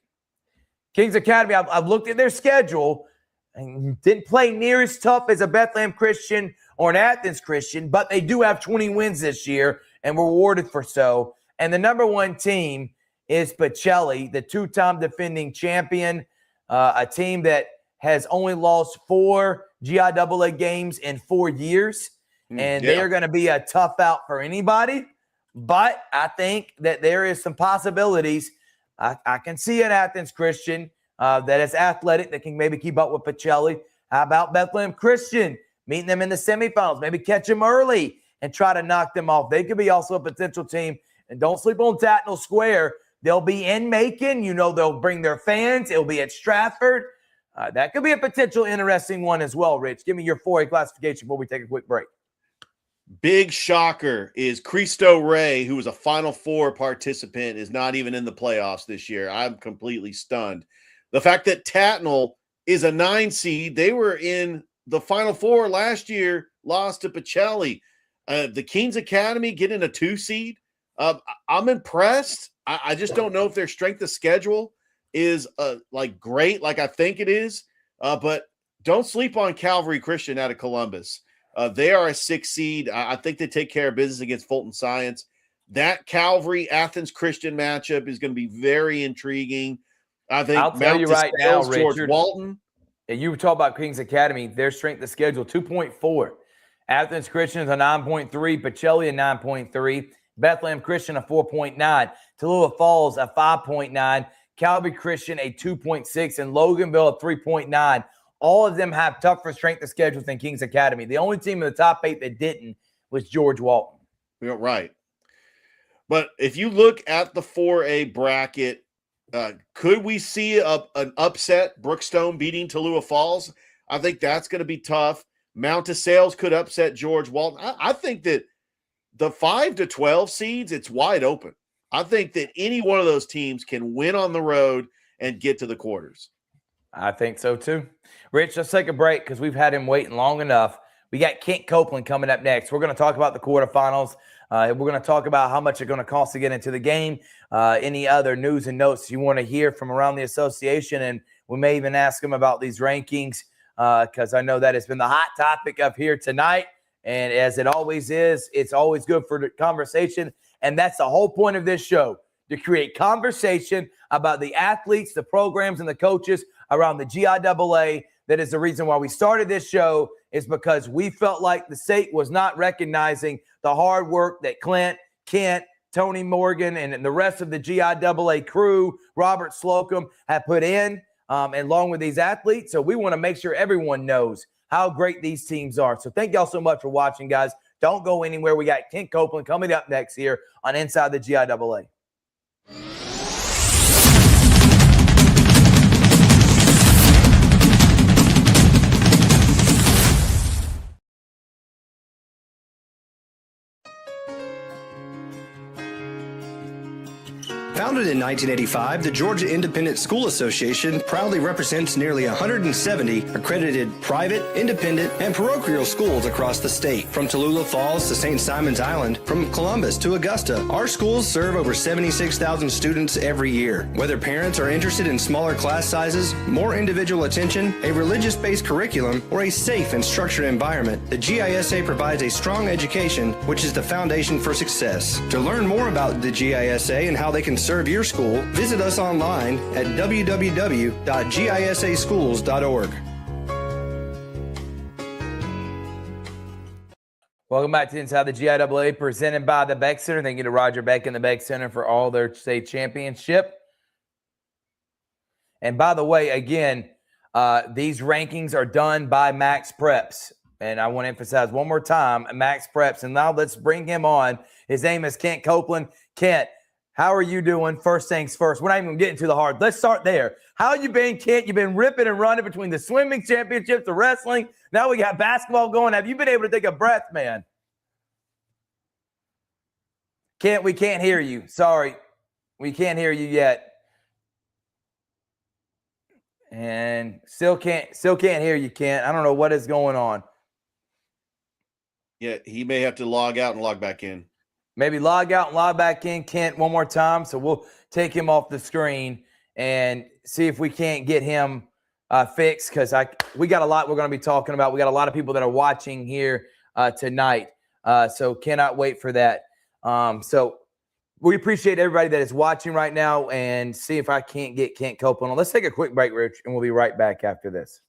Kings Academy, I've looked at their schedule and didn't play near as tough as a Bethlehem Christian or an Athens Christian, but they do have 20 wins this year and were rewarded for so. And the number 1 team is Pacelli, the 2-time defending champion. A team that has only lost 4 GIAA games in 4 years, and they are going to be a tough out for anybody. But I think that there is some possibilities. I can see an Athens Christian that is athletic, that can maybe keep up with Pacelli. How about Bethlehem Christian? Meeting them in the semifinals, maybe catch them early and try to knock them off. They could be also a potential team. And don't sleep on Tatnall Square. They'll be in Macon. You know, they'll bring their fans. It'll be at Stratford. That could be a potential interesting one as well, Rich. Give me your 4A classification before we take a quick break. Big shocker is Cristo Rey, who was a Final Four participant, is not even in the playoffs this year. I'm completely stunned. The fact that Tatnall is a 9 seed, they were in the Final Four last year, lost to Pacelli. The Kings Academy getting a 2 seed. I'm impressed. I just don't know if their strength of schedule is great, like I think it is. But don't sleep on Calvary Christian out of Columbus. They are a 6 seed. I think they take care of business against Fulton Science. That Calvary Athens Christian matchup is going to be very intriguing. I think I'll tell you right now, George Richard, Walton. And you were talking about Kings Academy, their strength of schedule 2.4. Athens Christian is a 9.3, Pacelli a 9.3. Bethlehem Christian a 4.9, Tallulah Falls a 5.9, Calvary Christian a 2.6, and Loganville a 3.9. All of them have tougher strength of schedules than Kings Academy. The only team in the top 8 that didn't was George Walton. You're right. But if you look at the 4A bracket, could we see an upset, Brookstone beating Tallulah Falls? I think that's going to be tough. Mount DeSales could upset George Walton. I think that the 5 to 12 seeds, it's wide open. I think that any one of those teams can win on the road and get to the quarters. I think so too. Rich, let's take a break because we've had him waiting long enough. We got Kent Copeland coming up next. We're going to talk about the quarterfinals. We're going to talk about how much it's going to cost to get into the game, any other news and notes you want to hear from around the association, and we may even ask him about these rankings because I know that has been the hot topic up here tonight. And as it always is, it's always good for the conversation And that's the whole point of this show, to create conversation about the athletes, the programs, and the coaches around the GIAA. That is the reason why we started this show, is because we felt like the state was not recognizing the hard work that Clint, Kent, Tony Morgan, and the rest of the GIAA crew, Robert Slocum, have put in, along with these athletes. So we want to make sure everyone knows how great these teams are. So thank y'all so much for watching, guys. Don't go anywhere. We got Kent Copeland coming up next here on Inside the GIAA. Founded in 1985, the Georgia Independent School Association proudly represents nearly 170 accredited private, independent, and parochial schools across the state. From Tallulah Falls to St. Simon's Island, from Columbus to Augusta, our schools serve over 76,000 students every year. Whether parents are interested in smaller class sizes, more individual attention, a religious-based curriculum, or a safe and structured environment, the GISA provides a strong education, which is the foundation for success. To learn more about the GISA and how they can serve your school, visit us online at www.gisaschools.org. Welcome back to Inside the GIAA, presented by the Beck Center. Thank you to Roger Beck and the Beck Center for all their state championship. And by the way, again, these rankings are done by Max Preps. And I want to emphasize one more time, Max Preps. And now let's bring him on. His name is Kent Copeland. Kent, how are you doing? First things first. We're not even getting to the hard. Let's start there. How you been, Kent? You've been ripping and running between the swimming championships, the wrestling. Now we got basketball going. Have you been able to take a breath, man? Kent, we can't hear you. Sorry. We can't hear you yet. And still can't hear you, Kent. I don't know what is going on. Yeah, he may have to log out and log back in. Maybe log out and log back in, Kent, one more time. So we'll take him off the screen and see if we can't get him fixed, because we got a lot we're going to be talking about. We got a lot of people that are watching here tonight. So cannot wait for that. So we appreciate everybody that is watching right now, and see if I can't get Kent Copeland on. Let's take a quick break, Rich, and we'll be right back after this.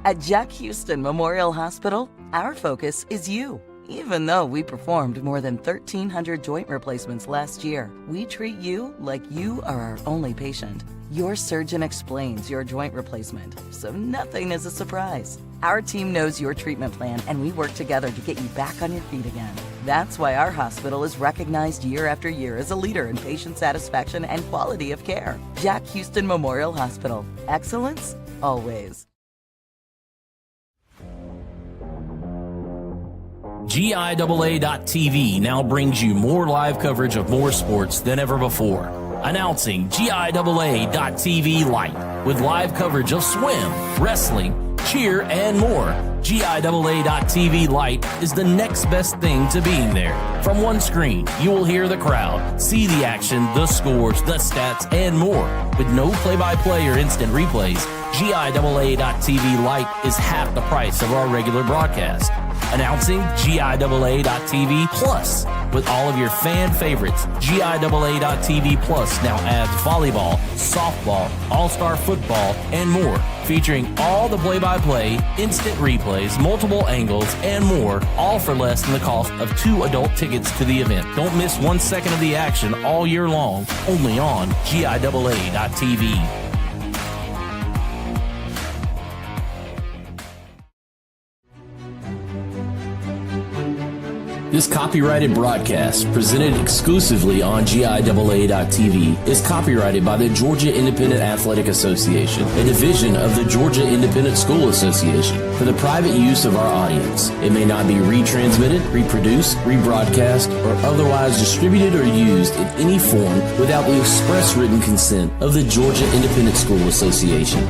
At Jack Houston Memorial Hospital, our focus is you. Even though we performed more than 1,300 joint replacements last year, we treat you like you are our only patient. Your surgeon explains your joint replacement, so nothing is a surprise. Our team knows your treatment plan, and we work together to get you back on your feet again. That's why our hospital is recognized year after year as a leader in patient satisfaction and quality of care. Jack Houston Memorial Hospital. Excellence, always. GIAA.tv now brings you more live coverage of more sports than ever before. Announcing GIAA.tv Lite, with live coverage of swim, wrestling, cheer, and more. GIAA.tv Lite is the next best thing to being there. From one screen, you will hear the crowd, see the action, the scores, the stats, and more. With no play-by-play or instant replays, GIAA.tv Lite is half the price of our regular broadcast. Announcing GIAA.tv Plus. With all of your fan favorites, GIAA.tv Plus now adds volleyball, softball, all-star football, and more. Featuring all the play-by-play, instant replays, multiple angles, and more, all for less than the cost of 2 adult tickets to the event. Don't miss 1 second of the action all year long, only on GIAA.tv. This copyrighted broadcast, presented exclusively on GIAA.tv, is copyrighted by the Georgia Independent Athletic Association, a division of the Georgia Independent School Association, for the private use of our audience. It may not be retransmitted, reproduced, rebroadcast, or otherwise distributed or used in any form without the express written consent of the Georgia Independent School Association.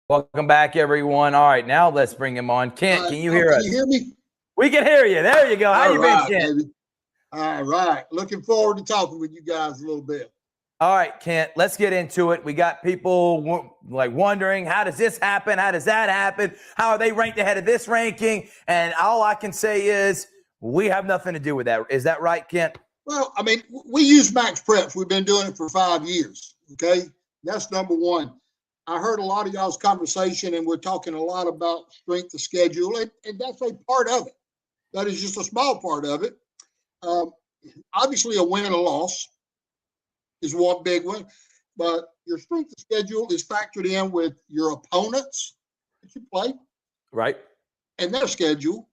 Welcome back, everyone. All right, now let's bring him on. Kent, can you hear us? Can you hear me? We can hear you. There you go. How you been, Kent? Baby. All right. Looking forward to talking with you guys a little bit. All right, Kent, let's get into it. We got people wondering, how does this happen? How does that happen? How are they ranked ahead of this ranking? And all I can say is we have nothing to do with that. Is that right, Kent? Well, I mean, we use Max Preps. We've been doing it for 5 years. Okay. That's number one. I heard a lot of y'all's conversation, and we're talking a lot about strength of schedule, and that's a part of it. That is just a small part of it. Obviously, a win and a loss is one big one, but your strength of schedule is factored in with your opponents that you play, right, and their schedule,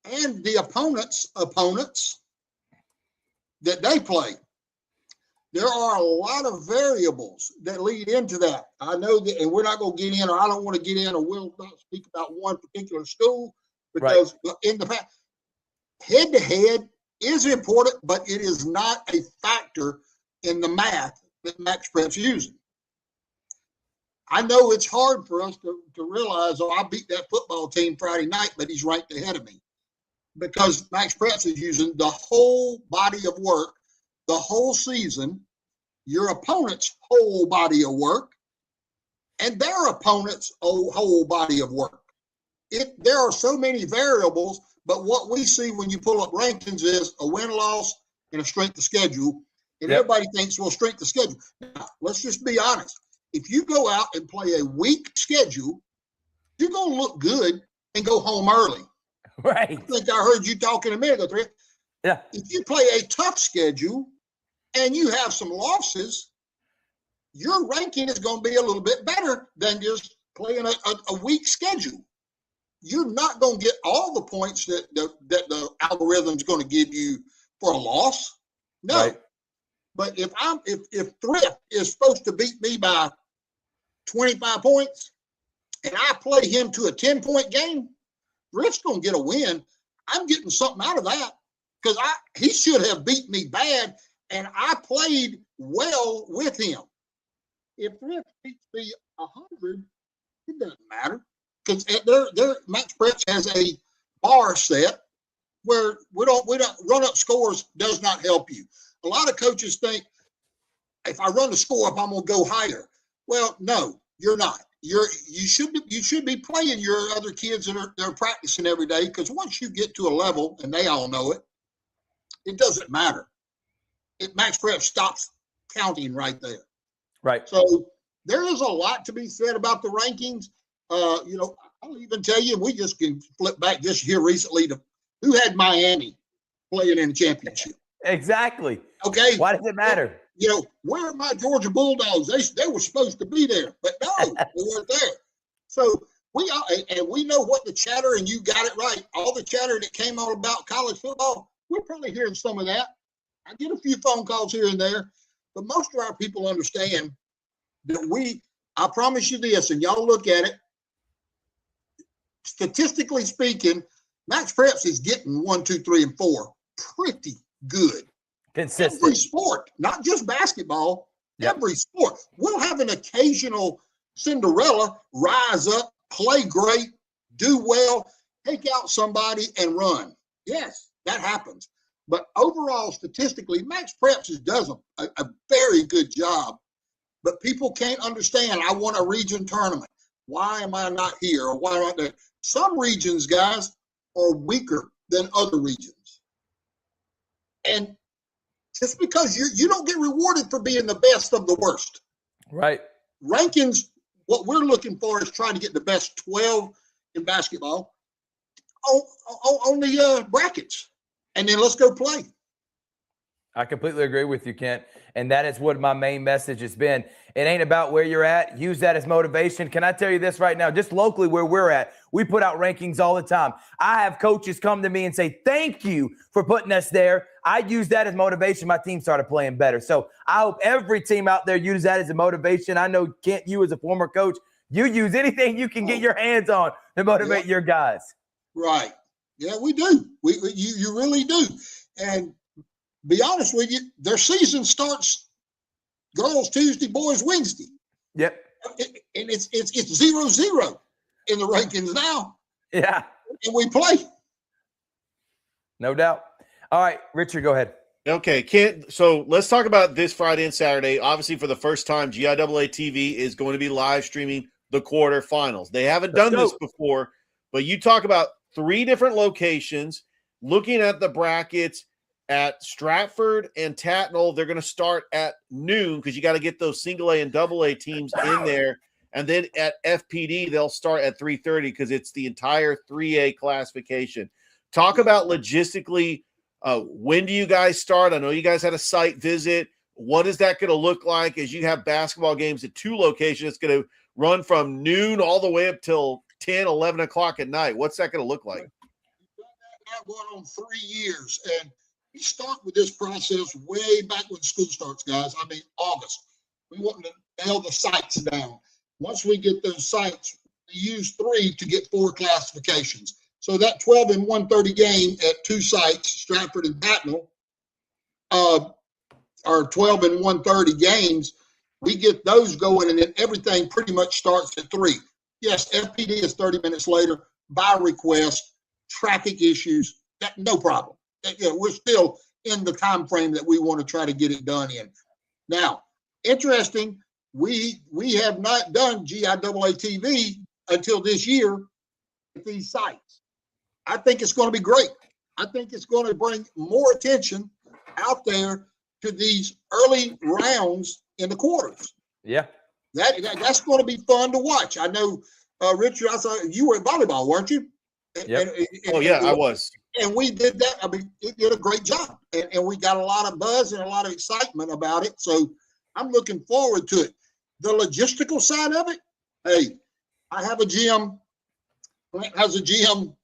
and the opponents that they play. There are a lot of variables that lead into that. I know that, and we're not going to get in, or I don't want to get in, or we'll not speak about one particular school, because in the past, head-to-head is important, but it is not a factor in the math that Max Prep's using. I know it's hard for us to realize, oh, I beat that football team Friday night, but he's ranked ahead of me. Because Max Prep's is using the whole body of work, the whole season, your opponent's whole body of work, and their opponent's whole body of work. There are so many variables, but what we see when you pull up rankings is a win-loss and a strength of schedule. And everybody thinks, well, strength of schedule. Now, let's just be honest. If you go out and play a weak schedule, you're going to look good and go home early. Right. I think I heard you talking a minute ago, Trent. Yeah. If you play a tough schedule and you have some losses, your ranking is going to be a little bit better than just playing a weak schedule. You're not going to get all the points that the algorithm's going to give you for a loss. No. Right. But if Thrift is supposed to beat me by 25 points and I play him to a 10-point game, Thrift's going to get a win. I'm getting something out of that because he should have beat me bad, and I played well with him. If Thrift beats me 100, it doesn't matter because their Max Preps has a bar set where we don't run up scores does not help you. A lot of coaches think if I run the score up, I'm going to go higher. Well, no, you're not. You should be playing your other kids that they're practicing every day, because once you get to a level, and they all know it, it doesn't matter. Max Prep stops counting right there. Right. So there is a lot to be said about the rankings. I'll even tell you, we just can flip back just here recently to who had Miami playing in the championship. Exactly. Okay. Why does it matter? Where are my Georgia Bulldogs? They were supposed to be there, but no, they weren't there. So we know what the chatter, and you got it right. All the chatter that came on about college football, we're probably hearing some of that. I get a few phone calls here and there, but most of our people understand that I promise you this, and y'all look at it, statistically speaking, Max Preps is getting 1, 2, 3, and 4 pretty good. Consistent. Every sport, not just basketball, every sport. We'll have an occasional Cinderella rise up, play great, do well, take out somebody, and run. Yes, that happens. But overall, statistically, Max Preps does a very good job. But people can't understand, I want a region tournament. Why am I not here? Or why am I not there? Some regions, guys, are weaker than other regions. And just because you don't get rewarded for being the best of the worst. Right. Rankings, what we're looking for is trying to get the best 12 in basketball on the brackets. And then let's go play. I completely agree with you, Kent. And that is what my main message has been. It ain't about where you're at. Use that as motivation. Can I tell you this right now? Just locally where we're at, we put out rankings all the time. I have coaches come to me and say, thank you for putting us there. I use that as motivation. My team started playing better. So I hope every team out there uses that as a motivation. I know, Kent, you as a former coach, you use anything you can get your hands on to motivate your guys. Right. Yeah, we do. You really do. And be honest with you, their season starts girls Tuesday, boys Wednesday. Yep. And it's 0-0 in the rankings now. Yeah. And we play. No doubt. All right, Richard, go ahead. Okay, so let's talk about this Friday and Saturday. Obviously, for the first time, GIAA TV is going to be live streaming the quarterfinals. They haven't done this before, but you talk about 3 different locations. Looking at the brackets at Stratford and Tatnall, they're going to start at noon because you got to get those single A and double A teams in there. And then at FPD, they'll start at 3:30 because it's the entire 3A classification. Talk about logistically. When do you guys start? I know you guys had a site visit. What is that going to look like as you have basketball games at 2 locations? It's going to run from noon all the way up till 10, 11 o'clock at night. What's that going to look like? That going on 3 years. And we start with this process way back when school starts, guys. I mean, August. We want to nail the sites down. Once we get those sites, we use 3 to get 4 classifications. So that 12 and 130 game at 2 sites, Stratford and Tatnall, are 12 and 130 games. We get those going, and then everything pretty much starts at 3. Yes, FPD is 30 minutes later by request, traffic issues, no problem. We're still in the time frame that we want to try to get it done in. Now, interesting, we have not done GIAA TV until this year at these sites. I think it's going to be great. I think it's going to bring more attention out there to these early rounds in the quarters. Yeah. That's going to be fun to watch. I know, Richard, I saw you were at volleyball, weren't you? Yep. I was. And we did that. I mean, it did a great job. And we got a lot of buzz and a lot of excitement about it. So I'm looking forward to it. The logistical side of it, hey, I have a gym. Clint has a gym.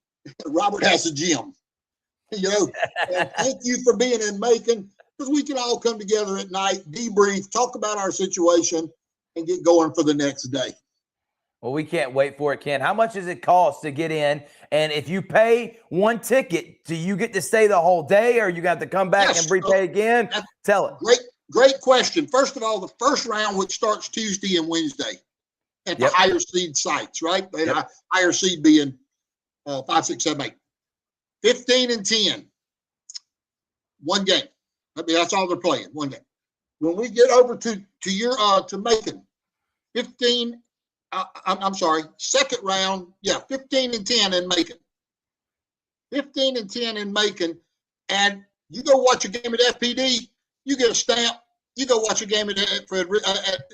Robert has a gym. You know, and thank you for being in Macon, because we can all come together at night, debrief, talk about our situation, and get going for the next day. Well, we can't wait for it, Ken. How much does it cost to get in? And if you pay 1 ticket, do you get to stay the whole day, or you got to come back and prepay again? Tell it. Great question. First of all, the first round, which starts Tuesday and Wednesday at the higher seed sites, right? And higher seed being 5, 6, 7, 8. 15 and 10. 1 game. I mean, that's all they're playing. 1 game. When we get over to Macon, 15. I'm sorry. Second round, 15 and 10 in Macon. 15 and 10 in Macon, and you go watch a game at FPD, you get a stamp. You go watch a game at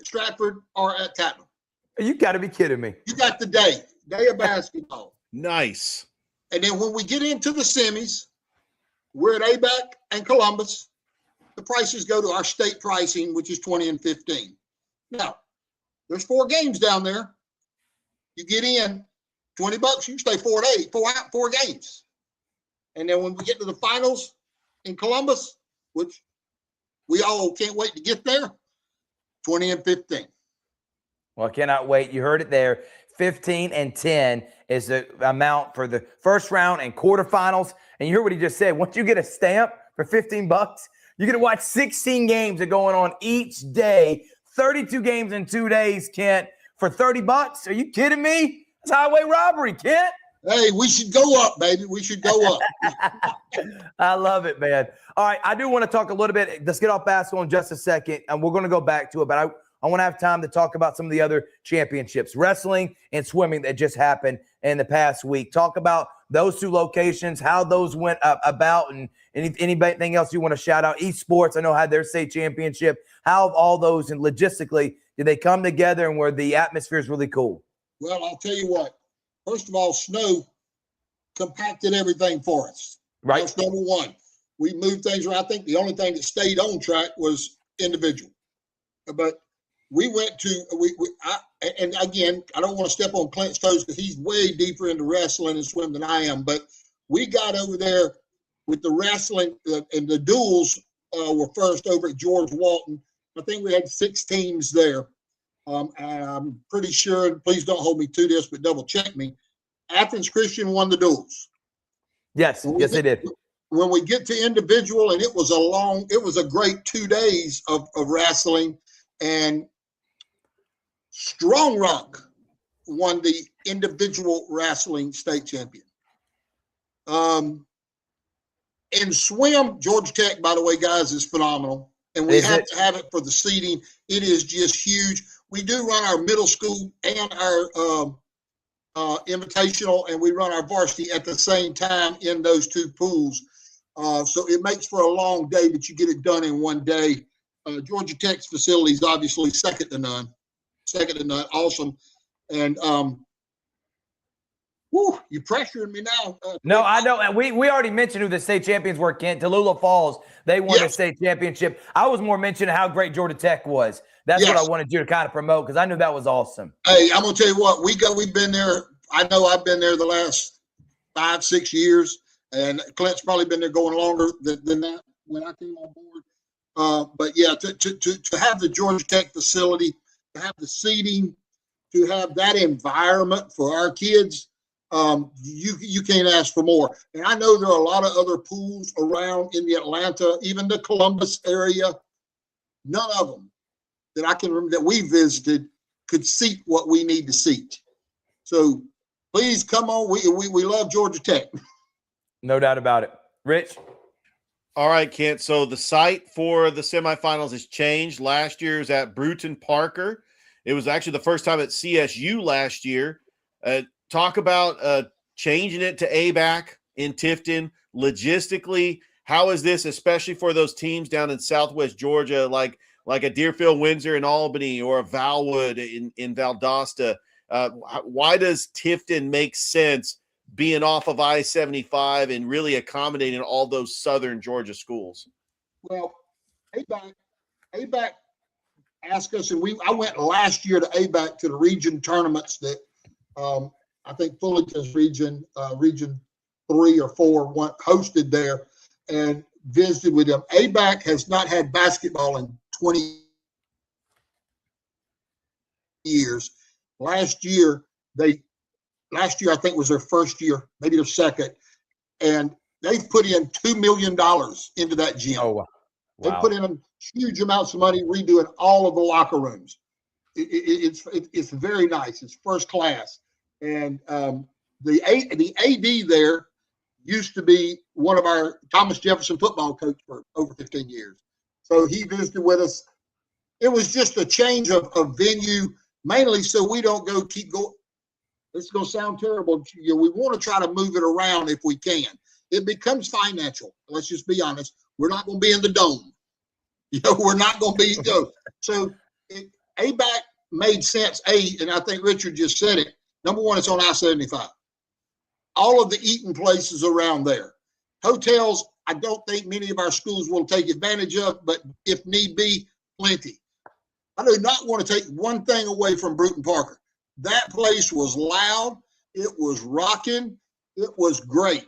Stratford or at Tatnall. You got to be kidding me. You got the day of basketball. Nice. And then when we get into the semis, we're at ABAC and Columbus. The prices go to our state pricing, which is 20 and 15. Now, there's 4 games down there. You get in $20, you stay 4 days, 4 games. And then when we get to the finals in Columbus, which we all can't wait to get there, 20 and 15. Well, I cannot wait. You heard it there. 15 and 10 is the amount for the first round and quarterfinals. And you heard what he just said. Once you get a stamp for $15, you're going to watch 16 games that are going on each day. 32 games in 2 days, Kent, for $30. Are you kidding me? It's highway robbery, Kent. Hey, we should go up, baby. We should go up. I love it, man. All right, I do want to talk a little bit. Let's get off basketball in just a second, and we're going to go back to it. But I want to have time to talk about some of the other championships, wrestling and swimming that just happened in the past week. Talk about those 2 locations, how those went about, and anything else you want to shout out. Esports, I know, had their state championship. How all those, and logistically, did they come together and where the atmosphere is really cool? Well, I'll tell you what. First of all, snow compacted everything for us. Right. That's number 1. We moved things around. I think the only thing that stayed on track was individual. But we went to and again, I don't want to step on Clint's toes because he's way deeper into wrestling and swim than I am. But we got over there with the wrestling and the duels were first over at George Walton. I think we had 6 teams there. And I'm pretty sure, please don't hold me to this, but double check me. Athens Christian won the duels. Yes, they did. When we get to individual, and it was a great 2 days of wrestling, and Strong Rock won the individual wrestling state champion. And swim, Georgia Tech, by the way, guys, is phenomenal. And we have to have it for the seating. It is just huge. We do run our middle school and our invitational, and we run our varsity at the same time in those two pools. So it makes for a long day, but you get it done in one day. Georgia Tech's facility is obviously second to none. Awesome. And you're pressuring me now. No, I know. And we already mentioned who the state champions were, Kent. Tallulah Falls, they won the state championship. I was more mentioning how great Georgia Tech was. That's what I wanted you to kind of promote, because I knew that was awesome. Hey, I'm going to tell you what. We've been there. I know I've been there the last 5-6 years, and Clint's probably been there going longer than that when I came on board. But, yeah, to have the Georgia Tech facility, to have the seating, to have that environment for our kids, you can't ask for more. And I know there are a lot of other pools around in the Atlanta, even the Columbus area. None of them that I can remember that we visited could seat what we need to seat. So please come on. We love Georgia Tech. No doubt about it. Rich? All right, Kent. So the site for the semifinals has changed. Last year was at Bruton Parker. It was actually the first time at CSU last year. Talk about changing it to ABAC in Tifton. Logistically, how is this, especially for those teams down in Southwest Georgia, like a Deerfield, Windsor, and Albany, or a Valwood in Valdosta? Why does Tifton make sense being off of I-75 and really accommodating all those southern Georgia schools? Well, ABAC asked us, and I went last year to ABAC to the region tournaments that I think Fullerton's region 3 or 4 hosted there, and visited with them. ABAC has not had basketball in 20 years. Last year I think was their first year, maybe their second, and they've put in $2 million into that gym. Oh, wow. They put in huge amounts of money redoing all of the locker rooms. It's very nice. It's first class. And the AD there used to be one of our Thomas Jefferson football coach for over 15 years. So he visited with us. It was just a change of venue, mainly so we don't keep going. It's going to sound terrible. We want to try to move it around if we can. It becomes financial. Let's just be honest. We're not going to be in the dome. We're not going to be. So ABAC made sense. And I think Richard just said it. Number one, it's on I-75. All of the eating places around there. Hotels, I don't think many of our schools will take advantage of, but if need be, plenty. I do not want to take one thing away from Bruton Parker. That place was loud. It was rocking. It was great.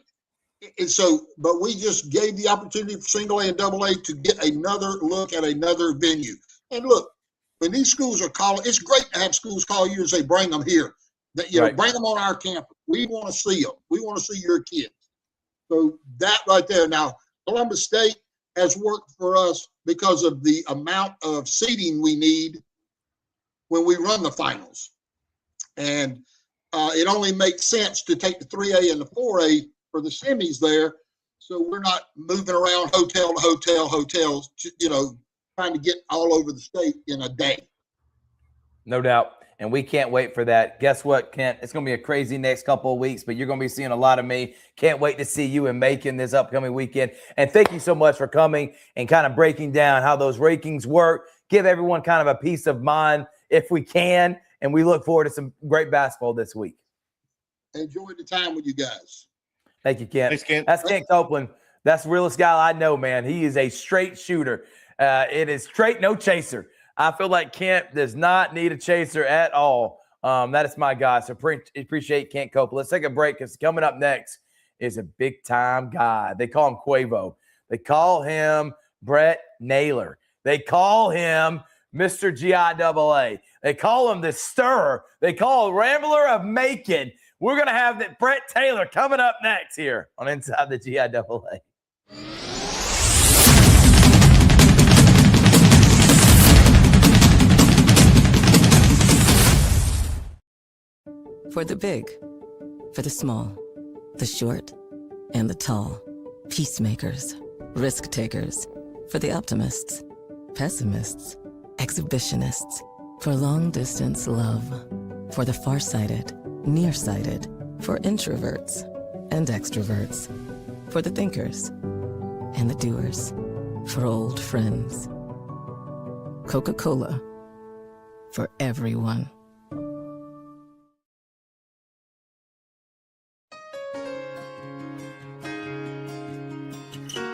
And so, but we just gave the opportunity for single A and double A to get another look at another venue. And look, when these schools are calling, it's great to have schools call you and say, bring them here. That, bring them on our campus. We want to see them. We want to see your kids. So that right there. Now, Columbus State has worked for us because of the amount of seating we need when we run the finals. And it only makes sense to take the 3A and the 4A for the semis there. So we're not moving around hotel to hotels, trying to get all over the state in a day. No doubt. And we can't wait for that. Guess what, Kent? It's going to be a crazy next couple of weeks, but you're going to be seeing a lot of me. Can't wait to see you in Macon this upcoming weekend. And thank you so much for coming and kind of breaking down how those rankings work. Give everyone kind of a peace of mind if we can. And we look forward to some great basketball this week. Enjoyed the time with you guys. Thank you, Kent. Thanks, Kent. That's Kent Copeland. That's the realest guy I know, man. He is a straight shooter. It is straight, no chaser. I feel like Kent does not need a chaser at all. That is my guy. So appreciate Kent Copeland. Let's take a break because coming up next is a big-time guy. They call him Quavo. They call him Brett Naylor. They call him Mr. GIAA. They call him the Stirrer. They call him Rambler of Macon. We're going to have Brett Taylor coming up next here on Inside the GIAA. For the big, for the small, the short, and the tall, Peacemakers, risk takers. For the optimists, pessimists, exhibitionists. For long distance love. For the farsighted, nearsighted. For introverts and extroverts. For the thinkers and the doers. For old friends. Coca-Cola. For everyone.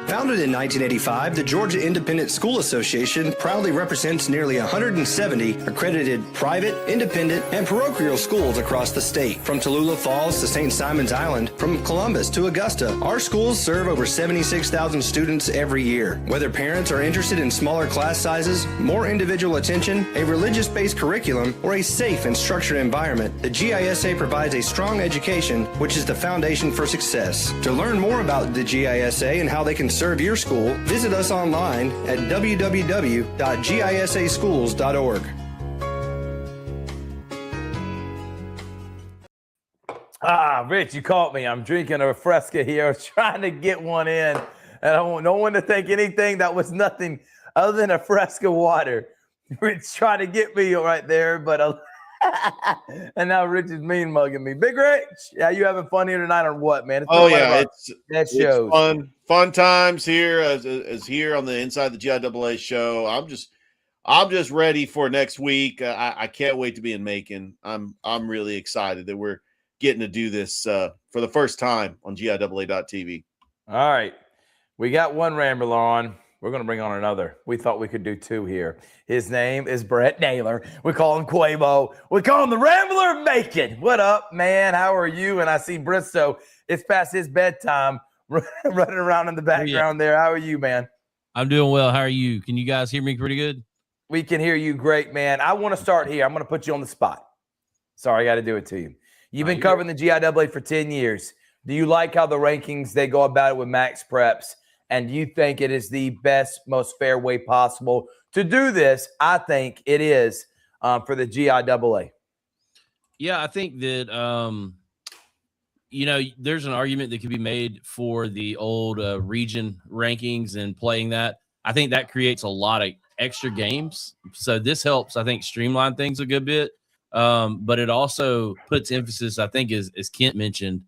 Founded in 1985, the Georgia Independent School Association proudly represents nearly 170 accredited private, independent, and parochial schools across the state. From Tallulah Falls to St. Simon's Island, from Columbus to Augusta, our schools serve over 76,000 students every year. Whether parents are interested in smaller class sizes, more individual attention, a religious-based curriculum, or a safe and structured environment, the GISA provides a strong education, which is the foundation for success. To learn more about the GISA and how they can serve your school, visit us online at www.gisaschools.org. Rich, you caught me. I'm drinking a Fresca here. I was trying to get one in, and I want no one to think anything that was nothing other than a Fresca water. Rich trying to get me right there, but and now Rich is mean mugging me. Big Rich, yeah, you having fun here tonight or what, man? It's fun times here as here on the Inside the GIAA show. I'm just ready for next week. I can't wait to be in Macon. I'm really excited that we're getting to do this for the first time on GIAA.tv. All right, we got one Rambler on. We're going to bring on another. We thought we could do two here. His name is Brett Naylor. We call him Quavo. We call him the Rambler of Macon. What up, man? How are you? And I see Bristow. It's past his bedtime, running around in the background there. How are you, man? I'm doing well. How are you? Can you guys hear me pretty good? We can hear you great, man. I want to start here. I'm going to put you on the spot. Sorry, I got to do it to you. You've been covering the GIAA for 10 years. Do you like how the rankings, they go about it with Max Preps? And do you think it is the best, most fair way possible to do this? I think it is for the GIAA. Yeah, I think that, there's an argument that could be made for the old region rankings and playing that. I think that creates a lot of extra games. So this helps, I think, streamline things a good bit. But it also puts emphasis, I think, as Kent mentioned,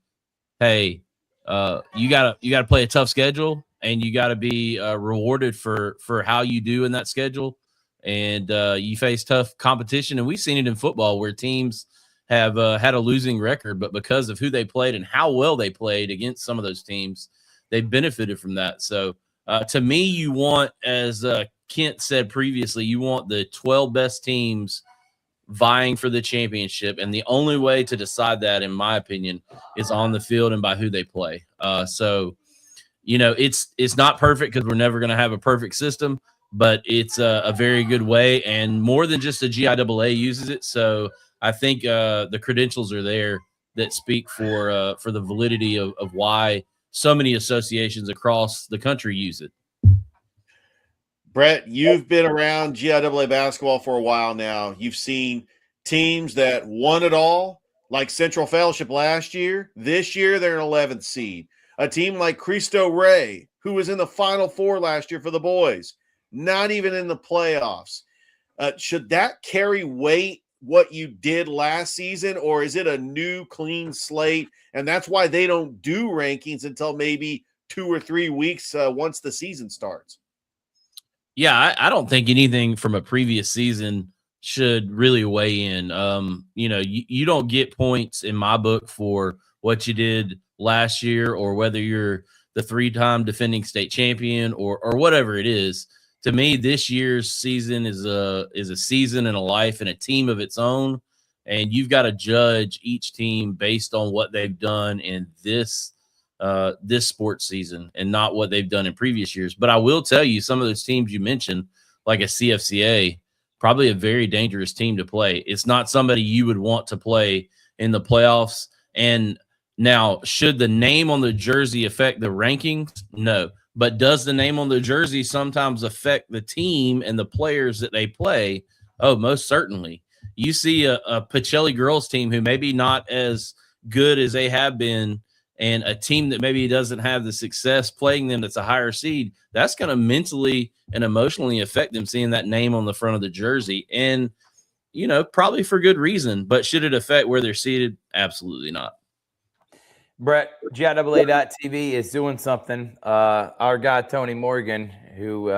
hey, you gotta play a tough schedule. And you got to be rewarded for how you do in that schedule. And you face tough competition. And we've seen it in football where teams have had a losing record, but because of who they played and how well they played against some of those teams, they've benefited from that. So to me, you want, as Kent said previously, you want the 12 best teams vying for the championship. And the only way to decide that, in my opinion, is on the field and by who they play. It's not perfect because we're never going to have a perfect system, but it's a very good way, and more than just the GIAA uses it. So I think the credentials are there that speak for the validity of why so many associations across the country use it. Brett, you've been around GIAA basketball for a while now. You've seen teams that won it all, like Central Fellowship last year. This year, they're an 11th seed. A team like Cristo Rey, who was in the Final Four last year for the boys, not even in the playoffs. Should that carry weight, what you did last season, or is it a new clean slate? And that's why they don't do rankings until maybe 2 or 3 weeks once the season starts. Yeah, I don't think anything from a previous season should really weigh in. You don't get points in my book for what you did last year or whether you're the 3-time defending state champion or whatever it is. To me, this year's season is a season and a life and a team of its own, and you've got to judge each team based on what they've done in this sports season and not what they've done in previous years. But I will tell you, some of those teams you mentioned, like a CFCA, probably a very dangerous team to play. It's not somebody you would want to play in the playoffs. And now, should the name on the jersey affect the rankings? No. But does the name on the jersey sometimes affect the team and the players that they play? Oh, most certainly. You see a Pacelli girls team who maybe not as good as they have been and a team that maybe doesn't have the success playing them that's a higher seed, that's going to mentally and emotionally affect them seeing that name on the front of the jersey. And, probably for good reason. But should it affect where they're seated? Absolutely not. Brett, GIAA.tv is doing something. Our guy, Tony Morgan, who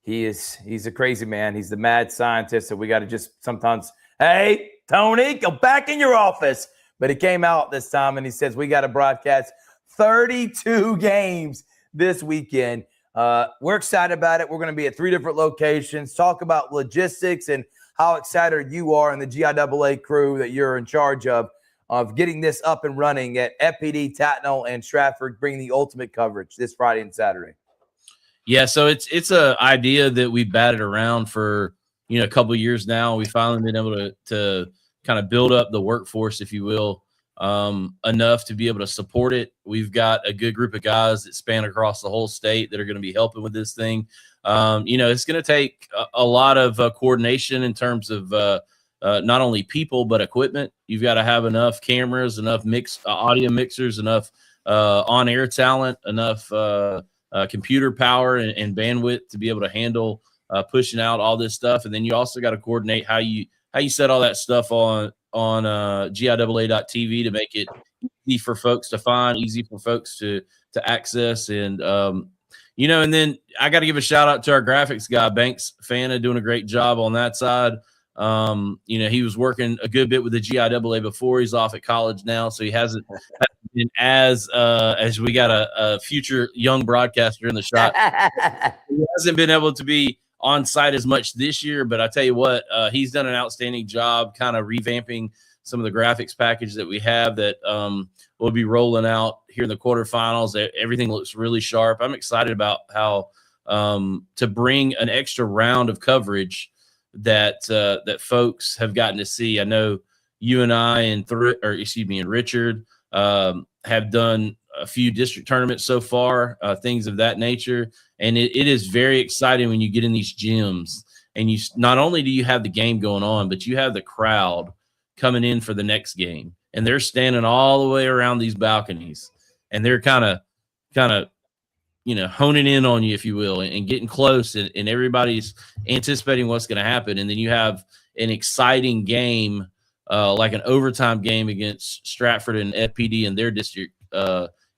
he's a crazy man. He's the mad scientist. So we got to just sometimes, hey, Tony, go back in your office. But he came out this time and he says, we got to broadcast 32 games this weekend. We're excited about it. We're going to be at 3 different locations, talk about logistics and how excited you are and the GIAA crew that you're in charge of getting this up and running at FPD, Tatnall, and Stratford, bringing the ultimate coverage this Friday and Saturday. Yeah, so it's an idea that we batted around for a couple of years now. We finally been able to kind of build up the workforce, if you will, enough to be able to support it. We've got a good group of guys that span across the whole state that are going to be helping with this thing. It's going to take a lot of coordination in terms of not only people but equipment. You've got to have enough cameras, enough audio mixers, enough on-air talent, enough computer power and bandwidth to be able to handle pushing out all this stuff. And then you also got to coordinate how you set all that stuff on GIAA.tv to make it easy for folks to find, easy for folks to access. And, and then I got to give a shout out to our graphics guy, Banks Fana, doing a great job on that side. He was working a good bit with the GIAA before. He's off at college now, so he hasn't been as we got a future young broadcaster in the shot. He hasn't been able to be on site as much this year, but I tell you what, he's done an outstanding job kind of revamping some of the graphics package that we have that we'll be rolling out here in the quarterfinals. Everything looks really sharp. I'm excited about how to bring an extra round of coverage that folks have gotten to see. I know you and I and Richard have done a few district tournaments so far, things of that nature. And it is very exciting when you get in these gyms and you not only do you have the game going on, but you have the crowd coming in for the next game, and they're standing all the way around these balconies, and they're kind of honing in on you, if you will, and getting close, and everybody's anticipating what's going to happen. And then you have an exciting game, like an overtime game against Stratford and FPD in their district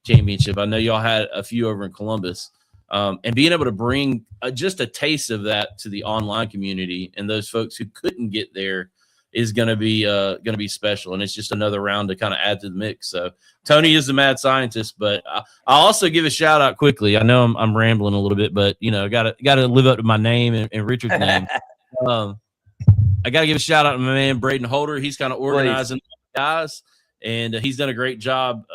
championship. I know y'all had a few over in Columbus, and being able to bring just a taste of that to the online community and those folks who couldn't get there is going to be special. And it's just another round to kind of add to the mix. So Tony is the mad scientist, but I'll also give a shout out quickly. I know I'm rambling a little bit, but got to live up to my name and Richard's name. I got to give a shout out to my man, Braden Holder. He's kind of organizing guys, and he's done a great job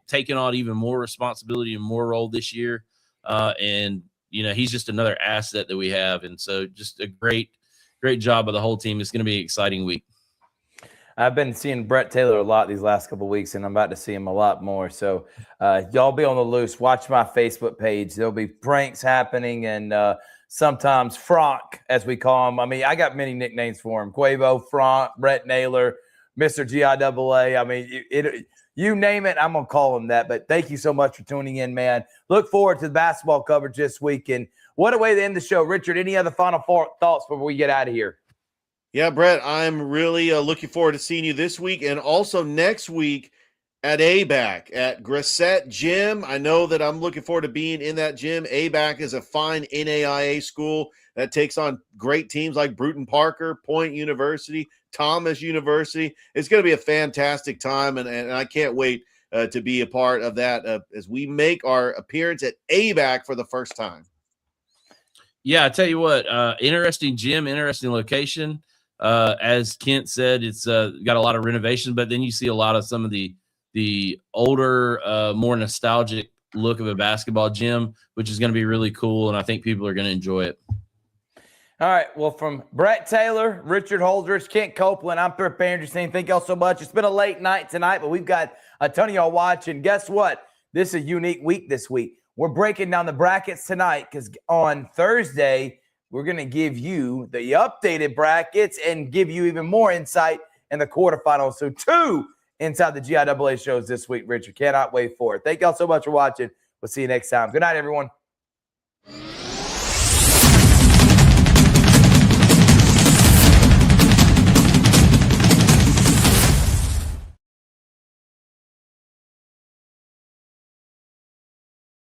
taking on even more responsibility and more role this year. And he's just another asset that we have. And so just a great job by the whole team. It's going to be an exciting week. I've been seeing Brett Taylor a lot these last couple of weeks, and I'm about to see him a lot more. So y'all be on the loose. Watch my Facebook page. There'll be pranks happening, and sometimes Frank, as we call him. I mean, I got many nicknames for him. Quavo, Frank, Brett Naylor, Mr. GIAA. I mean, you name it, I'm going to call him that. But thank you so much for tuning in, man. Look forward to the basketball coverage this week. And what a way to end the show. Richard, any other final thoughts before we get out of here? Yeah, Brett, I'm really looking forward to seeing you this week and also next week at ABAC at Grissett Gym. I know that I'm looking forward to being in that gym. ABAC is a fine NAIA school that takes on great teams like Bruton Parker, Point University, Thomas University. It's going to be a fantastic time, and I can't wait to be a part of that as we make our appearance at ABAC for the first time. Yeah, I tell you what, interesting gym, interesting location. As Kent said, it's got a lot of renovation, but then you see a lot of some of the older, more nostalgic look of a basketball gym, which is going to be really cool, and I think people are going to enjoy it. All right, well, from Brett Taylor, Richard Holdridge, Kent Copeland, I'm Thurp Anderson. Thank y'all so much. It's been a late night tonight, but we've got a ton of y'all watching. Guess what? This is a unique week this week. We're breaking down the brackets tonight because on Thursday, we're going to give you the updated brackets and give you even more insight in the quarterfinals. So 2 inside the GIAA shows this week, Richard. Cannot wait for it. Thank y'all so much for watching. We'll see you next time. Good night, everyone.